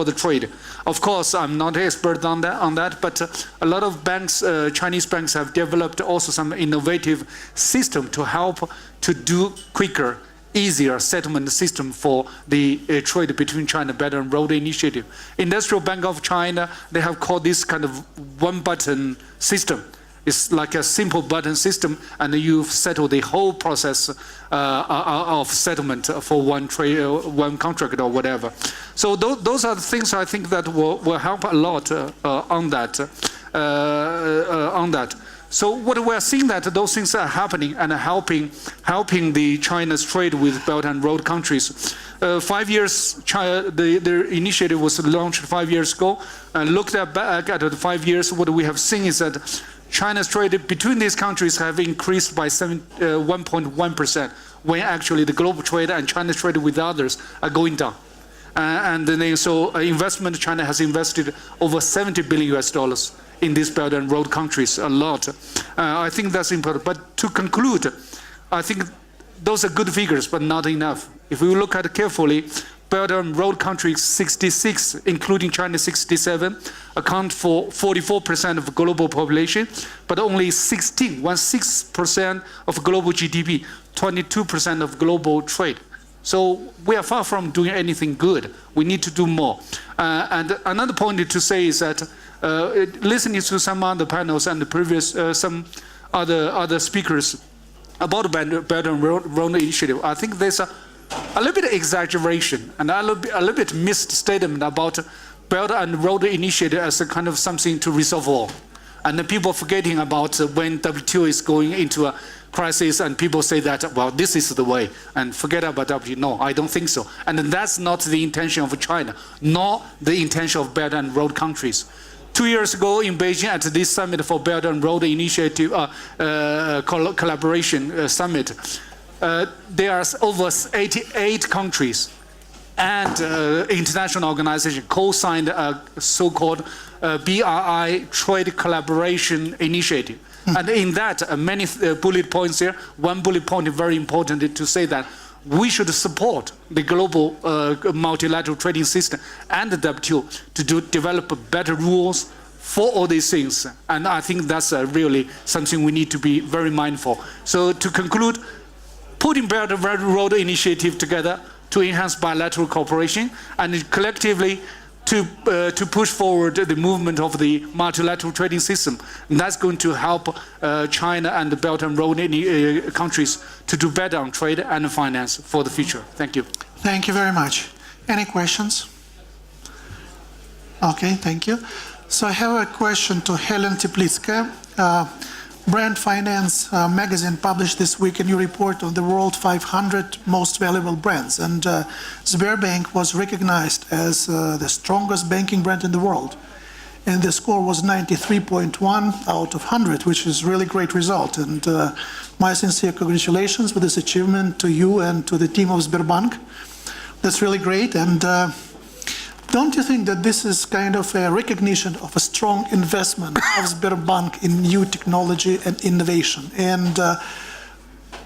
the trade. Of course, I'm not an expert on that, but a lot of banks, Chinese banks, have developed also some innovative system to help to do quicker, easier settlement system for the trade between China Belt and Road Initiative. Industrial Bank of China, they have called this kind of one-button system. It's like a simple button system, and you settle the whole process of settlement for one trade, one contract or whatever. So those are the things I think that will help a lot on that. So what we're seeing that those things are happening and helping the China's trade with Belt and Road countries. 5 years, their initiative was launched 5 years ago. And looked back at the 5 years, what we have seen is that China's trade between these countries have increased by 1.1%, when actually the global trade and China's trade with others are going down. And then so investment, China has invested over $70 billion in these Belt and Road countries, a lot. I think that's important. But to conclude, I think those are good figures, but not enough. If we look at it carefully, Belt and Road countries 66, including China 67, account for 44% of global population, but only 16% of global GDP, 22% of global trade. So we are far from doing anything good. We need to do more. And another point to say is that listening to some other panels and the previous some other speakers about Belt and Road Initiative, I think there's a little bit of exaggeration and a little bit misstatement about Belt and Road Initiative as a kind of something to resolve all. And the people forgetting about when WTO is going into a crisis and people say that, well, this is the way, and forget about WTO. No, I don't think so. And that's not the intention of China, nor the intention of Belt and Road countries. 2 years ago in Beijing at this summit for Belt and Road Initiative collaboration summit, there are over 88 countries and international organizations co-signed a so-called BRI Trade Collaboration Initiative. And in that, many bullet points here. One bullet point is very important to say that we should support the global multilateral trading system and the WTO to develop better rules for all these things. And I think that's really something we need to be very mindful. So to conclude, putting Belt and Road Initiative together to enhance bilateral cooperation and collectively to push forward the movement of the multilateral trading system. And that's going to help China and the Belt and Road countries to do better on trade and finance for the future. Thank you. Thank you very much. Any questions? Okay, thank you. So I have a question to Helen Teplitskaia. Brand Finance magazine published this week a new report on the world 500 most valuable brands, and Sberbank was recognized as the strongest banking brand in the world. And the score was 93.1 out of 100, which is really great result. And my sincere congratulations with this achievement to you and to the team of Sberbank. That's really great. And don't you think that this is kind of a recognition of a strong investment of Sberbank in new technology and innovation? And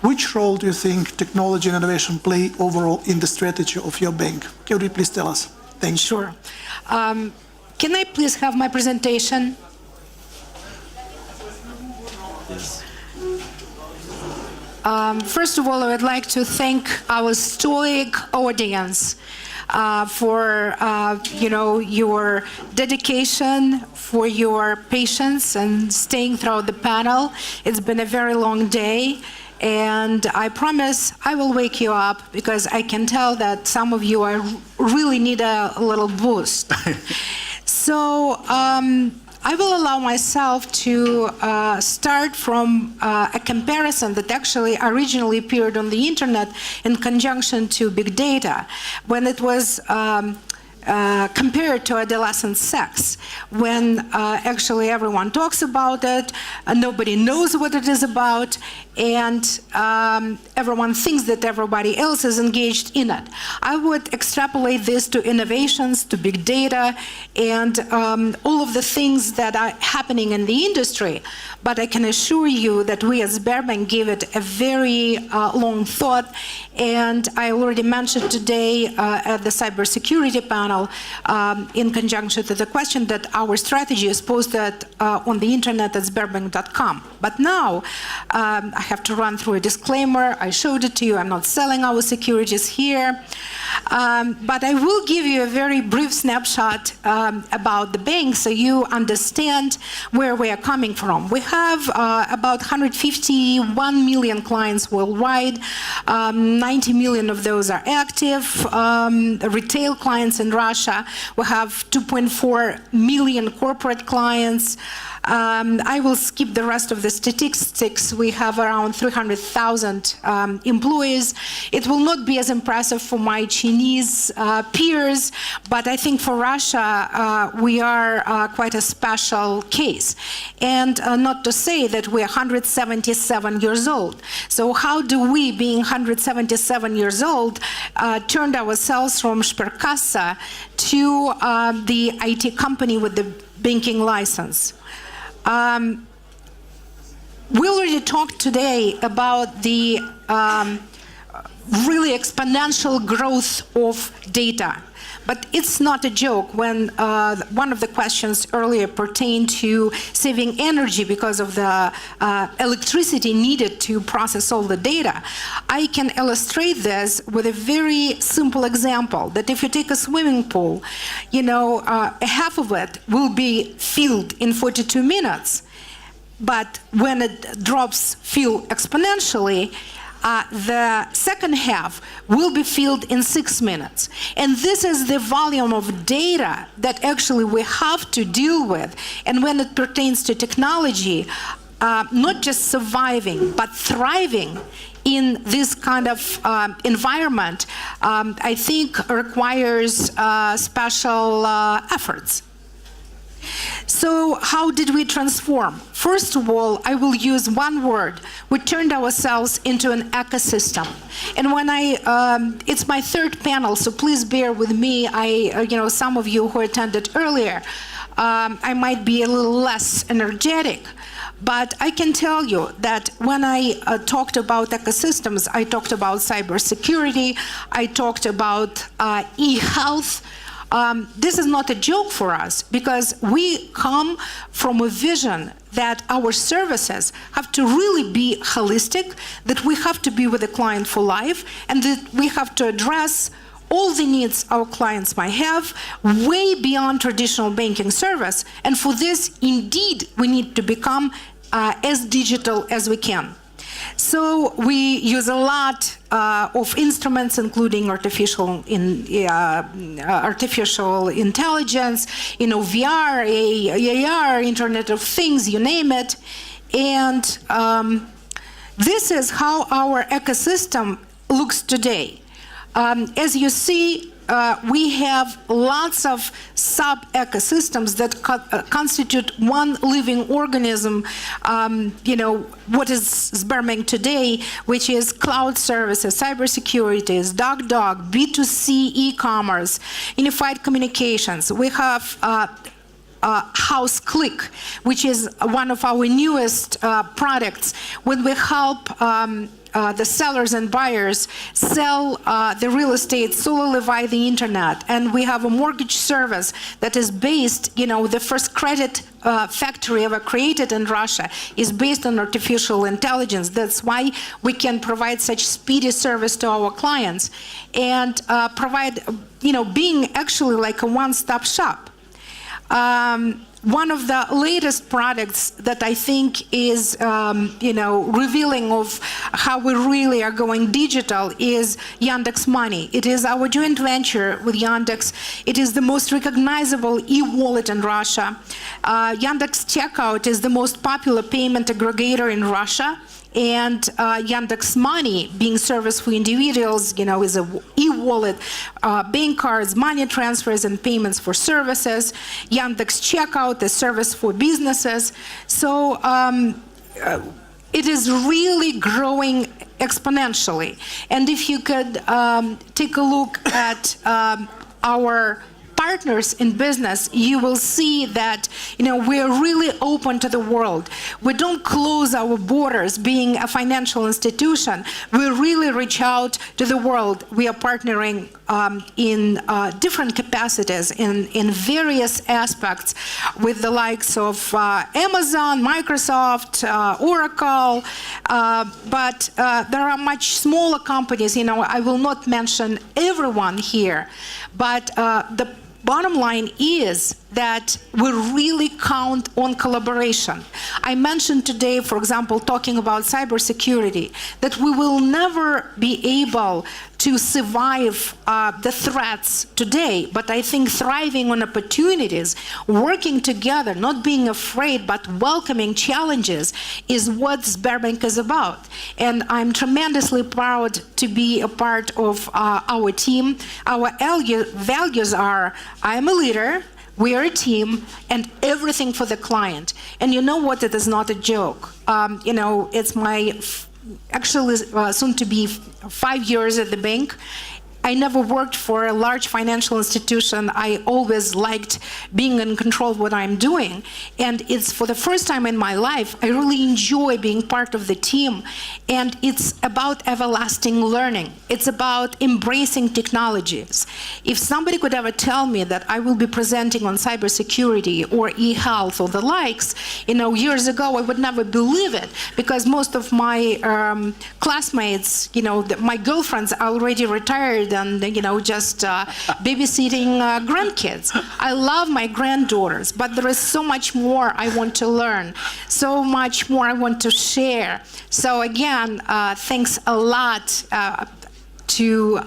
which role do you think technology and innovation play overall in the strategy of your bank? Can you please tell us? Thank you. Sure. Can I please have my presentation? Yes. First of all, I would like to thank our stoic audience for your dedication, for your patience and staying throughout the panel. It's been a very long day, and I promise I will wake you up because I can tell that some of you really need a little boost. So I will allow myself to start from a comparison that actually originally appeared on the internet in conjunction to big data, when it was compared to adolescent sex, when actually everyone talks about it, nobody knows what it is about, and everyone thinks that everybody else is engaged in it. I would extrapolate this to innovations, to big data, and all of the things that are happening in the industry. But I can assure you that we as Sberbank gave it a very long thought, and I already mentioned today at the cybersecurity panel in conjunction to the question that our strategy is posted on the internet at sberbank.com. But now I have to run through a disclaimer. I showed it to you. I'm not selling our securities here. But I will give you a very brief snapshot about the bank so you understand where we are coming from. We have about 151 million clients worldwide. 90 million of those are active. Retail clients in Russia. We have 2.4 million corporate clients. I will skip the rest of the statistics. We have around 300,000 employees. It will not be as impressive for my Chinese peers, but I think for Russia, we are quite a special case. And not to say that we're 177 years old. So how do we, being 177 years old, turned ourselves from Sberkassa to the IT company with the banking license? We already talked today about the really exponential growth of data. But it's not a joke when one of the questions earlier pertained to saving energy because of the electricity needed to process all the data. I can illustrate this with a very simple example, that if you take a swimming pool, half of it will be filled in 42 minutes. But when it drops fill exponentially, the second half will be filled in 6 minutes. And this is the volume of data that actually we have to deal with. And when it pertains to technology, not just surviving, but thriving in this kind of environment, I think requires special efforts. So how did we transform? First of all, I will use one word. We turned ourselves into an ecosystem. And when it's my third panel, so please bear with me. Some of you who attended earlier, I might be a little less energetic. But I can tell you that when I talked about ecosystems, I talked about cybersecurity, I talked about e-health. This is not a joke for us because we come from a vision that our services have to really be holistic, that we have to be with the client for life, and that we have to address all the needs our clients might have way beyond traditional banking service. And for this, indeed, we need to become as digital as we can. So we use a lot of instruments, including artificial intelligence, VR, AR, Internet of Things, you name it. And this is how our ecosystem looks today. As you see, we have lots of sub-ecosystems that constitute one living organism, what is Sberbank today, which is cloud services, cybersecurity, dog, B2C e-commerce, unified communications. We have House Click, which is one of our newest products, when we help the sellers and buyers sell the real estate solely via the internet. And we have a mortgage service that is based, the first credit factory ever created in Russia is based on artificial intelligence. That's why we can provide such speedy service to our clients and provide, being actually like a one-stop shop. One of the latest products that I think is, revealing of how we really are going digital is Yandex Money. It is our joint venture with Yandex. It is the most recognizable e-wallet in Russia. Yandex Checkout is the most popular payment aggregator in Russia. And Yandex Money, being service for individuals, is a e-wallet, bank cards, money transfers, and payments for services. Yandex Checkout, a service for businesses. So it is really growing exponentially. And if you could take a look at our partners in business, you will see that we are really open to the world. We don't close our borders being a financial institution. We really reach out to the world. We are partnering in different capacities in various aspects with the likes of Amazon, Microsoft, Oracle, but there are much smaller companies. I will not mention everyone here, but the bottom line is that we really count on collaboration. I mentioned today, for example, talking about cybersecurity, that we will never be able to survive the threats today, but I think thriving on opportunities, working together, not being afraid, but welcoming challenges is what Sberbank is about. And I'm tremendously proud to be a part of our team. Our values are, I am a leader, we are a team, and everything for the client. And you know what? It is not a joke. It's my actually soon to be 5 years at the bank. I never worked for a large financial institution. I always liked being in control of what I'm doing. And it's for the first time in my life, I really enjoy being part of the team. And it's about everlasting learning. It's about embracing technologies. If somebody could ever tell me that I will be presenting on cybersecurity or e-health or the likes, years ago, I would never believe it, because most of my classmates, my girlfriends are already retired and just babysitting grandkids. I love my granddaughters, but there is so much more I want to learn, so much more I want to share. So again, thanks a lot to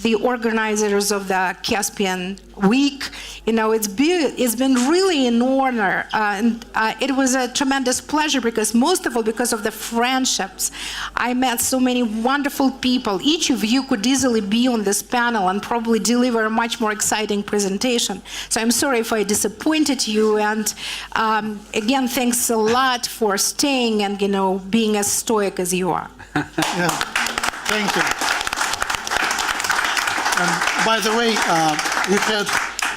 the organizers of the Caspian Week. It's been really an honor, and it was a tremendous pleasure, because most of all, because of the friendships. I met so many wonderful people. Each of you could easily be on this panel and probably deliver a much more exciting presentation. So I'm sorry if I disappointed you, and again, thanks a lot for staying and being as stoic as you are. Yeah. Thank you. And by the way, you had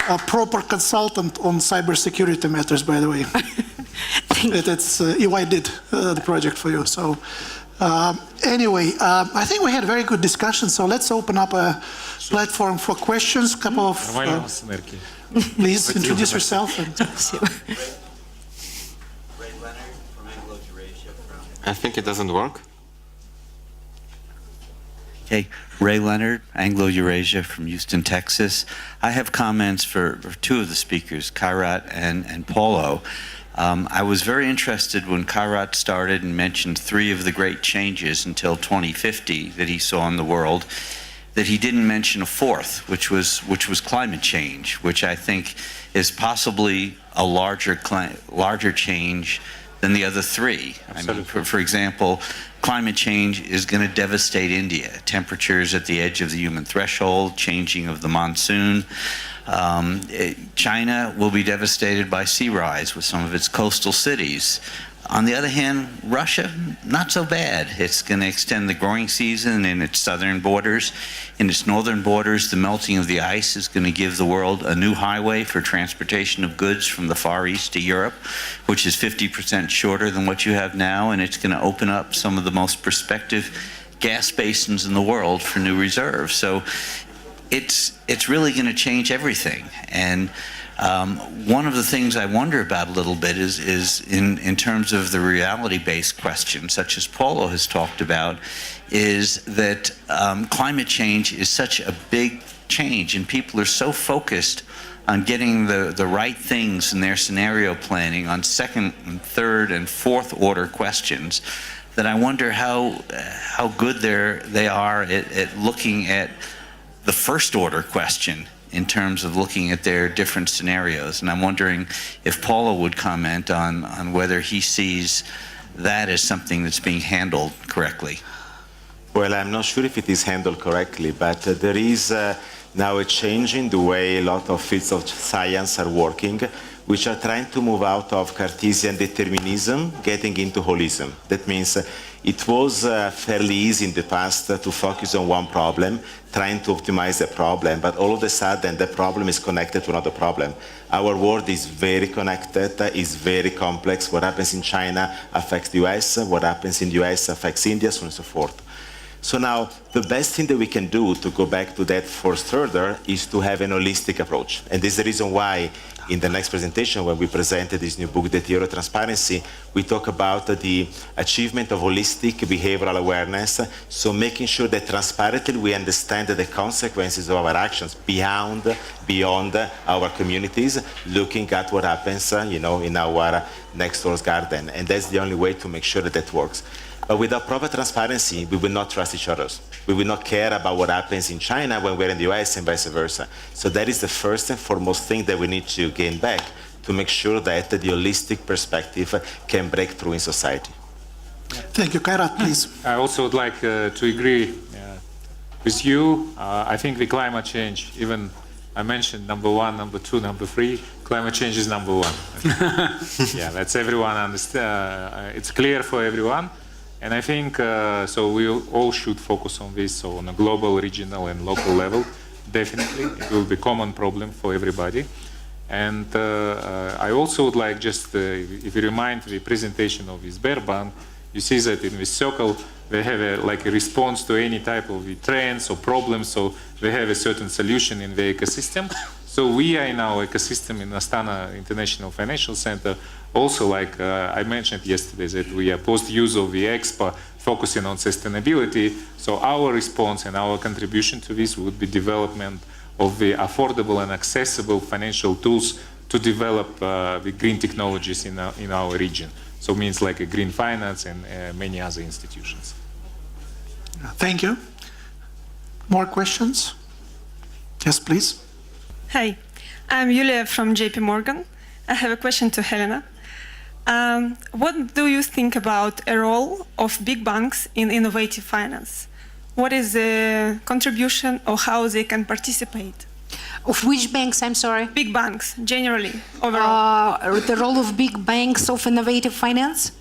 a proper consultant on cybersecurity matters, by the way. It's EY did the project for you. So anyway, I think we had a very good discussion. So let's open up a platform for questions. Couple of please introduce yourself. I think it doesn't work. Okay, Ray Leonard, Anglo-Eurasia from Houston, Texas. I have comments for two of the speakers, Kairat and Paolo. I was very interested when Kairat started and mentioned 3 of the great changes until 2050 that he saw in the world, that he didn't mention a 4th, which was climate change, which I think is possibly a larger change than the other 3. I mean, for example, climate change is going to devastate India. Temperatures at the edge of the human threshold, changing of the monsoon. China will be devastated by sea rise with some of its coastal cities. On the other hand, Russia, not so bad. It's going to extend the growing season in its southern borders. In its northern borders, the melting of the ice is going to give the world a new highway for transportation of goods from the Far East to Europe, which is 50% shorter than what you have now, and it's going to open up some of the most prospective gas basins in the world for new reserves. So it's really going to change everything. And one of the things I wonder about a little bit is in terms of the reality-based questions, such as Paolo has talked about, is that climate change is such a big change, and people are so focused on getting the right things in their scenario planning on second and third and fourth order questions that I wonder how good they are at looking at the first order question in terms of looking at their different scenarios. And I'm wondering if Paolo would comment on whether he sees that as something that's being handled correctly. Well, I'm not sure if it is handled correctly, but there is now a change in the way a lot of fields of science are working, which are trying to move out of Cartesian determinism, getting into holism. That means it was fairly easy in the past to focus on one problem, trying to optimize the problem, but all of a sudden the problem is connected to another problem. Our world is very connected, is very complex. What happens in China affects the US, what happens in the US affects India, so on and so forth. So now, the best thing that we can do to go back to that first order is to have an holistic approach. And this is the reason why in the next presentation, when we presented this new book, The Theory of Transparency, we talk about the achievement of holistic behavioral awareness, so making sure that transparently we understand the consequences of our actions beyond our communities, looking at what happens in our next door's garden. And that's the only way to make sure that that works. But without proper transparency, we will not trust each other. We will not care about what happens in China when we're in the US and vice versa. So that is the first and foremost thing that we need to gain back to make sure that the holistic perspective can break through in society. Thank you. Kairat, please. I also would like to agree with you. I think the climate change, even I mentioned number one, number two, number three, climate change is number one. Yeah, that's everyone understand. It's clear for everyone. And I think, so we all should focus on this, so on a global, regional, and local level, definitely. It will be a common problem for everybody. And I also would like just, if you remind the presentation of Sberbank, you see that in this circle, they have a response to any type of trends or problems, so they have a certain solution in the ecosystem. So we are in our ecosystem in Astana International Financial Center. Also, like I mentioned yesterday, that we are post-use of the Expo focusing on sustainability. So our response and our contribution to this would be development of the affordable and accessible financial tools to develop the green technologies in our region. So it means like a green finance and many other institutions. Thank you. More questions? Yes, please. Hi, I'm Yulia from JP Morgan. I have a question to Helena. What do you think about a role of big banks in innovative finance? What is the contribution or how they can participate? Of which banks, I'm sorry? Big banks, generally, overall. The role of big banks of innovative finance?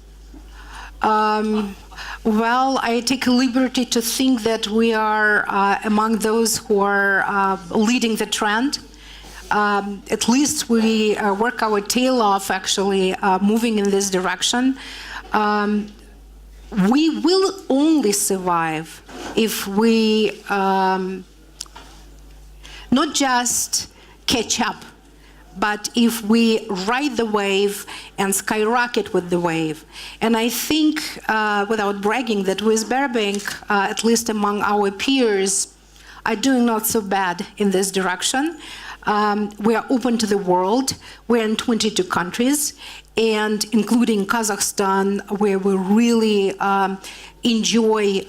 Well, I take a liberty to think that we are among those who are leading the trend. At least we work our tail off, actually, moving in this direction. We will only survive if we not just catch up, but if we ride the wave and skyrocket with the wave. And I think, without bragging, that with Sberbank, at least among our peers, are doing not so bad in this direction. We are open to the world. We're in 22 countries, and including Kazakhstan, where we really enjoy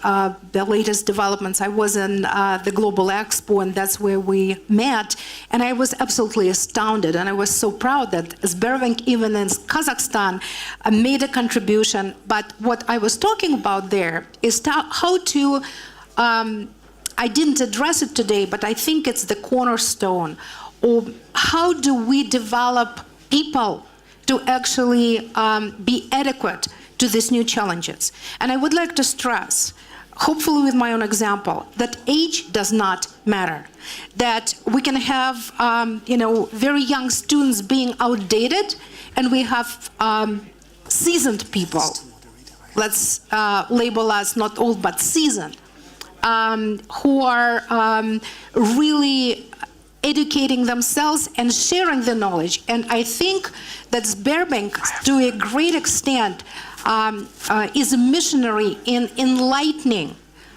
the latest developments. I was in the Global Expo, and that's where we met, and I was absolutely astounded, and I was so proud that Sberbank, even in Kazakhstan, made a contribution. But what I was talking about there is how to, I didn't address it today, but I think it's the cornerstone. Or how do we develop people to actually be adequate to these new challenges. And I would like to stress, hopefully with my own example, that age does not matter. That we can have, very young students being outdated, and we have seasoned people. Let's label us not old, but seasoned, who are really educating themselves and sharing the knowledge. And I think that Sberbank, to a great extent, is a missionary in enlightening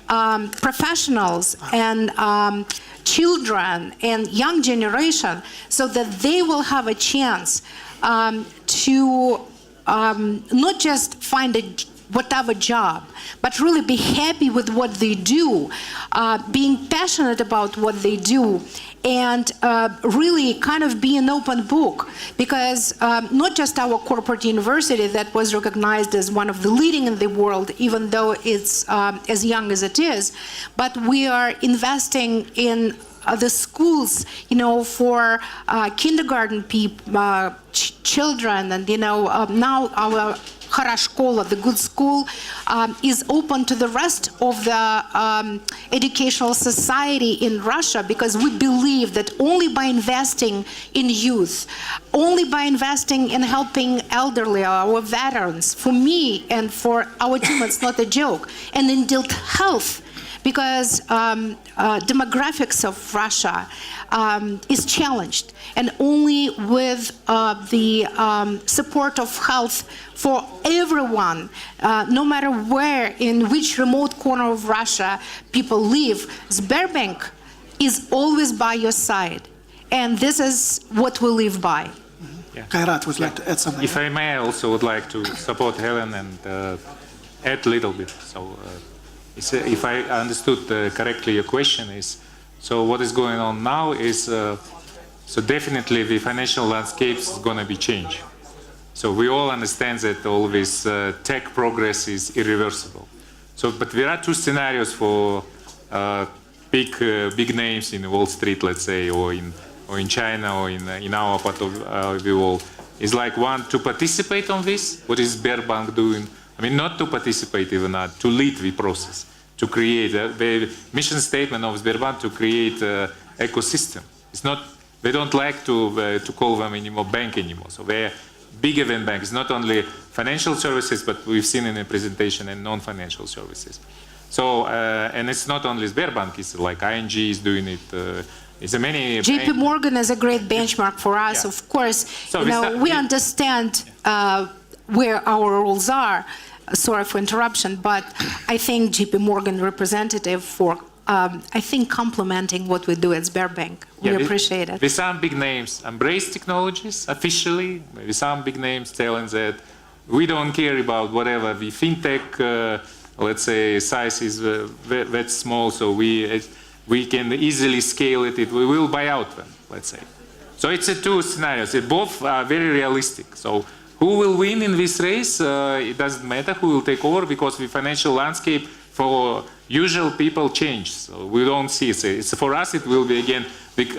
professionals and children and young generation, so that they will have a chance to not just find whatever job, but really be happy with what they do, being passionate about what they do, and really kind of be an open book, because not just our corporate university that was recognized as one of the leading in the world, even though it's as young as it is, but we are investing in the schools, for kindergarten children, and now our Harashkola, the good school, is open to the rest of the educational society in Russia, because we believe that only by investing in youth, only by investing in helping elderly or veterans, for me and for our team, it's not a joke, and in health, because demographics of Russia is challenged, and only with the support of health for everyone, no matter where, in which remote corner of Russia people live, Sberbank is always by your side, and this is what we live by. Kairat would like to add something. If I may, I also would like to support Helen and add a little bit. So, if I understood correctly, your question is, so what is going on now is, so definitely the financial landscape is going to be changed. So we all understand that all this tech progress is irreversible. So, but there are two scenarios for big names in Wall Street, let's say, or in China, or in our part of the world. Is like one, to participate on this. What is Sberbank doing? I mean, not to participate even, to lead the process, to create the mission statement of Sberbank, to create an ecosystem. It's not, they don't like to call them anymore bank anymore. So they're bigger than banks, not only financial services, but we've seen in the presentation, and non-financial services. So, and it's not only Sberbank, it's like ING is doing it. It's a many. JP Morgan is a great benchmark for us, Yeah. of course. So We understand where our roles are. Sorry for interruption, but I think JP Morgan representative for, I think, complementing what we do at Sberbank. We appreciate it. With some big names embrace technologies officially, with some big names telling that we don't care about whatever the FinTech, let's say, size is that small, so we can easily scale it, we will buy out them, let's say. So it's two scenarios. Both are very realistic. So who will win in this race? It doesn't matter who will take over, because the financial landscape for usual people changes. So we don't see it. It's, for us, it will be, again,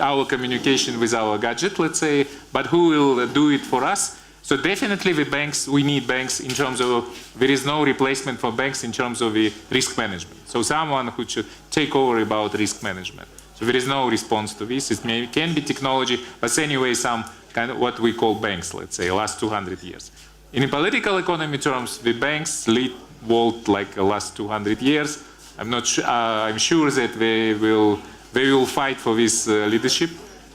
our communication with our gadget, let's say, but who will do it for us? So definitely the banks, we need banks in terms of, there is no replacement for banks in terms of the risk management. So someone who should take over about risk management. So there is no response to this. It can be technology, but anyway, some kind of what we call banks, let's say, last 200 years. In political economy terms, the banks lead world like the last 200 years. I'm not sure. I'm sure that they will fight for this leadership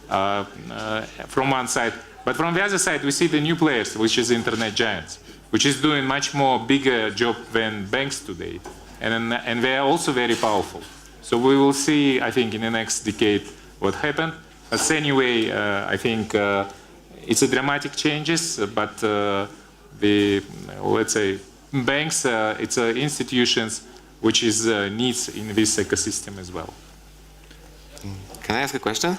from one side. But from the other side, we see the new players, which is internet giants, which is doing much more bigger job than banks today, and they are also very powerful. So we will see, I think, in the next decade what happened. But anyway, I think it's a dramatic changes. But let's say banks, it's institutions which is needs in this ecosystem as well. Can I ask a question?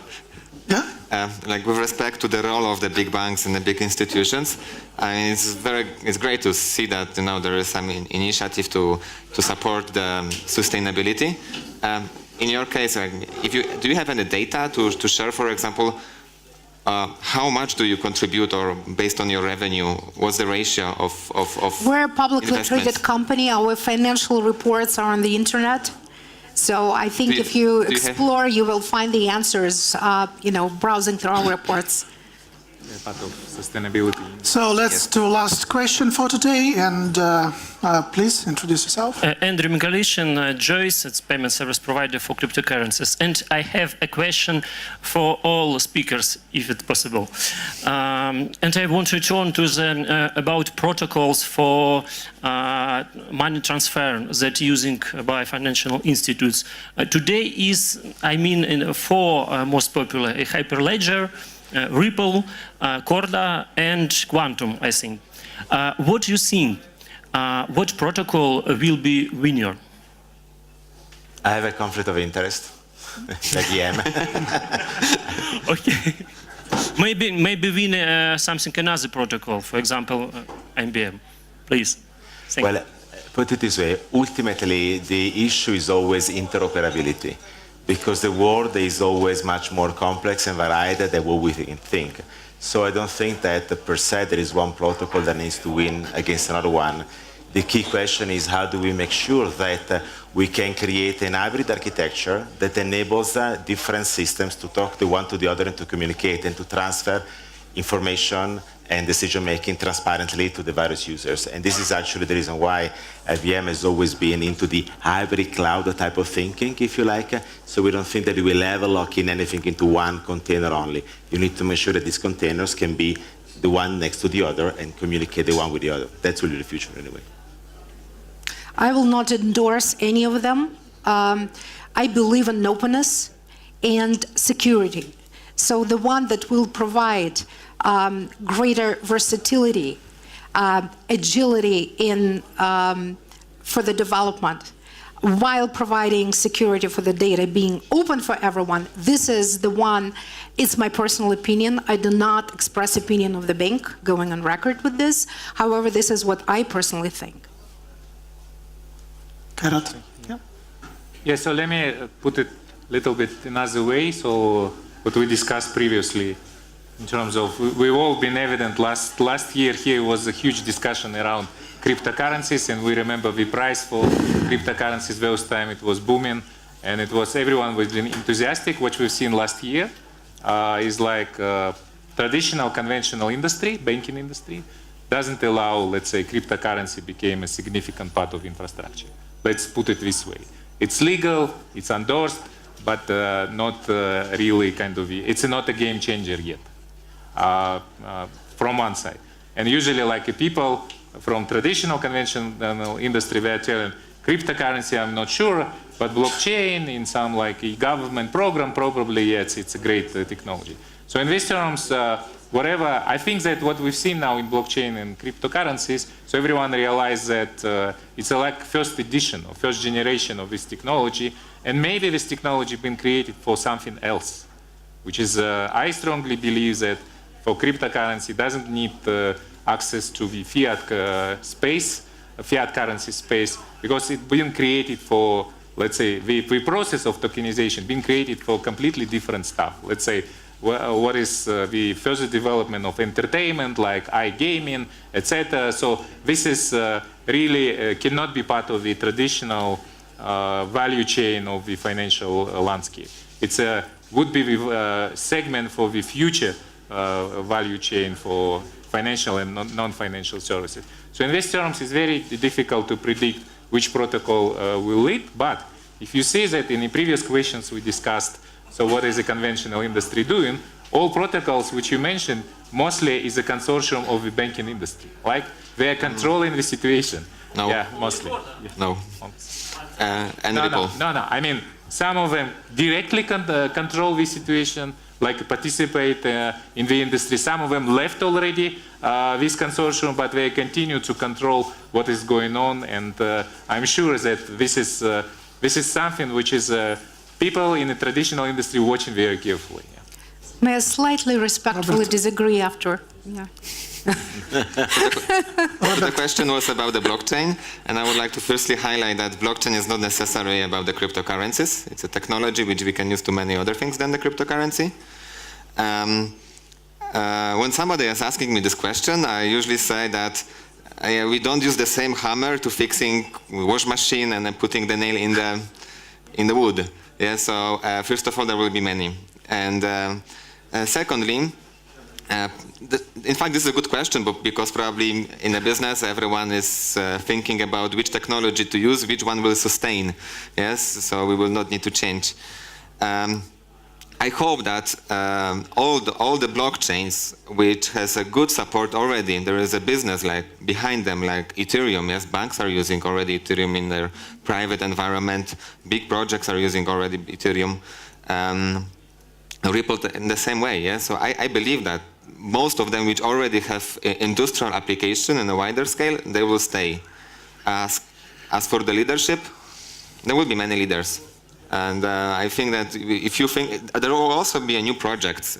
Yeah? Like with respect to the role of the big banks and the big institutions, I mean, it's great to see that there is some initiative to support the sustainability. In your case, do you have any data to share, for example, how much do you contribute, or based on your revenue, what's the ratio of We're a publicly investments? traded company. Our financial reports are on the internet. So I think if you explore, you will find the answers, browsing through our reports. Part of sustainability. So let's do last question for today, and please introduce yourself. Andrew Migalishin, Joyce, it's payment service provider for cryptocurrencies. And I have a question for all speakers, if it's possible. And I want to turn to the, about protocols for money transfer that using by financial institutes. Today is, four most popular, a Hyperledger, Ripple, Corda, and Quantum, I think. What do you think? What protocol will be winner? I have a conflict of interest. IBM. Okay. Maybe win something another protocol, for example, IBM. Please. Thank you. Well, put it this way, ultimately the issue is always interoperability, because the world is always much more complex and varied than what we think. So I don't think that per se there is one protocol that needs to win against another one. The key question is, how do we make sure that we can create an hybrid architecture that enables different systems to talk the one to the other and to communicate and to transfer information and decision-making transparently to the various users. And this is actually the reason why IBM has always been into the hybrid cloud type of thinking, if you like. So we don't think that we will ever lock in anything into one container only. You need to make sure that these containers can be the one next to the other and communicate the one with the other. That's really the future anyway. I will not endorse any of them. I believe in openness and security. So the one that will provide greater versatility, agility for the development, while providing security for the data being open for everyone, this is the one. It's my personal opinion. I do not express opinion of the bank, going on record with this. However, this is what I personally think. Kairat. Yeah. Yeah, so let me put it a little bit another way. So what we discussed previously, in terms of, we've all been evident last year here was a huge discussion around cryptocurrencies, and we remember the price for cryptocurrencies those time, it was booming, and it was, everyone was enthusiastic. What we've seen last year is like traditional conventional industry, banking industry, doesn't allow, let's say, cryptocurrency became a significant part of infrastructure. Let's put it this way. It's legal, it's endorsed, but not really kind of, it's not a game changer yet, from one side. And usually like people from traditional conventional industry, they're telling cryptocurrency, I'm not sure, but blockchain in some like a government program, probably, yes, it's a great technology. So in these terms, whatever, I think that what we've seen now in blockchain and cryptocurrencies, so everyone realized that it's a like first edition or first generation of this technology, and maybe this technology been created for something else, which is, I strongly believe that for cryptocurrency doesn't need access to the fiat space, fiat currency space, because it's been created for, let's say, the process of tokenization being created for completely different stuff. Let's say, what is the further development of entertainment, like iGaming, etc. So this is really cannot be part of the traditional value chain of the financial landscape. It's would be the segment for the future value chain for financial and non-financial services. So in these terms, it's very difficult to predict which protocol will lead. But if you see that in the previous questions we discussed, so what is the conventional industry doing? All protocols which you mentioned mostly is a consortium of the banking industry. Like they are controlling the situation. No. Yeah, mostly. Yeah. No. And Ripple. No. I mean, some of them directly control the situation, like participate in the industry. Some of them left already this consortium, but they continue to control what is going on. And I'm sure that this is something which is people in the traditional industry watching very carefully. Yeah. May I slightly respectfully disagree after? Yeah. The question was about the blockchain, and I would like to firstly highlight that blockchain is not necessarily about the cryptocurrencies. It's a technology which we can use to many other things than the cryptocurrency. when somebody is asking me this question, I usually say that we don't use the same hammer to fixing wash machine and then putting the nail in the wood. Yeah, so first of all, there will be many. And secondly, in fact, this is a good question, but because probably in a business, everyone is thinking about which technology to use, which one will sustain. Yes, so we will not need to change. I hope that all the blockchains, which has a good support already, there is a business like behind them, like Ethereum. Yes, banks are using already Ethereum in their private environment. Big projects are using already Ethereum. Ripple in the same way. Yeah, so I believe that most of them, which already have industrial application in a wider scale, they will stay. As for the leadership, there will be many leaders. And I think that if you think, there will also be a new projects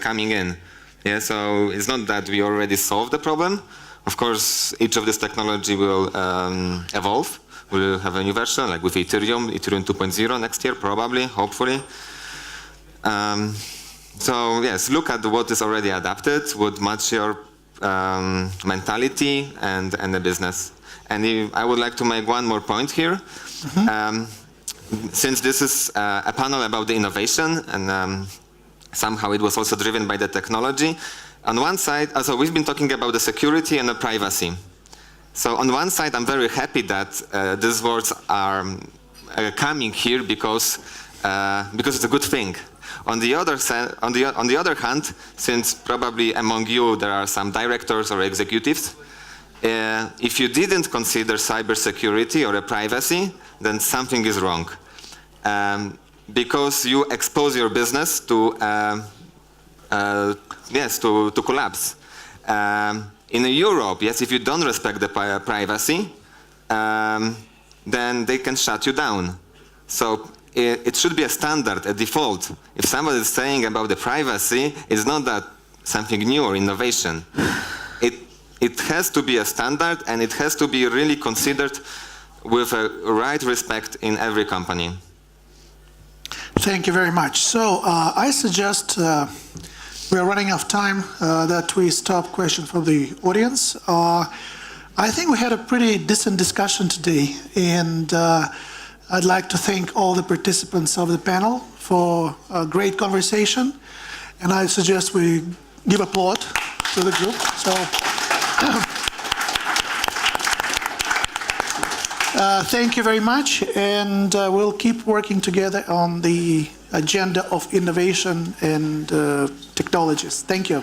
coming in. Yeah, so it's not that we already solved the problem. Of course, each of this technology will evolve. We'll have a new version, like with Ethereum 2.0 next year, probably, hopefully. So yes, look at what is already adapted, what match your mentality and the business. And I would like to make one more point here. Since this is a panel about the innovation, and somehow it was also driven by the technology, on one side, so we've been talking about the security and the privacy. So on one side, I'm very happy that these words are coming here because it's a good thing. On the other hand, since probably among you there are some directors or executives, if you didn't consider cybersecurity or privacy, then something is wrong. Because you expose your business to collapse. In Europe, yes, if you don't respect the privacy, then they can shut you down. So it should be a standard, a default. If somebody is saying about the privacy, it's not that something new or innovation. It has to be a standard, and it has to be really considered with a right respect in every company. Thank you very much. So I suggest we are running out of time that we stop questions from the audience. I think we had a pretty decent discussion today, and I'd like to thank all the participants of the panel for a great conversation, and I suggest we give applause to the group. So, thank you very much, and we'll keep working together on the agenda of innovation and technologies. Thank you.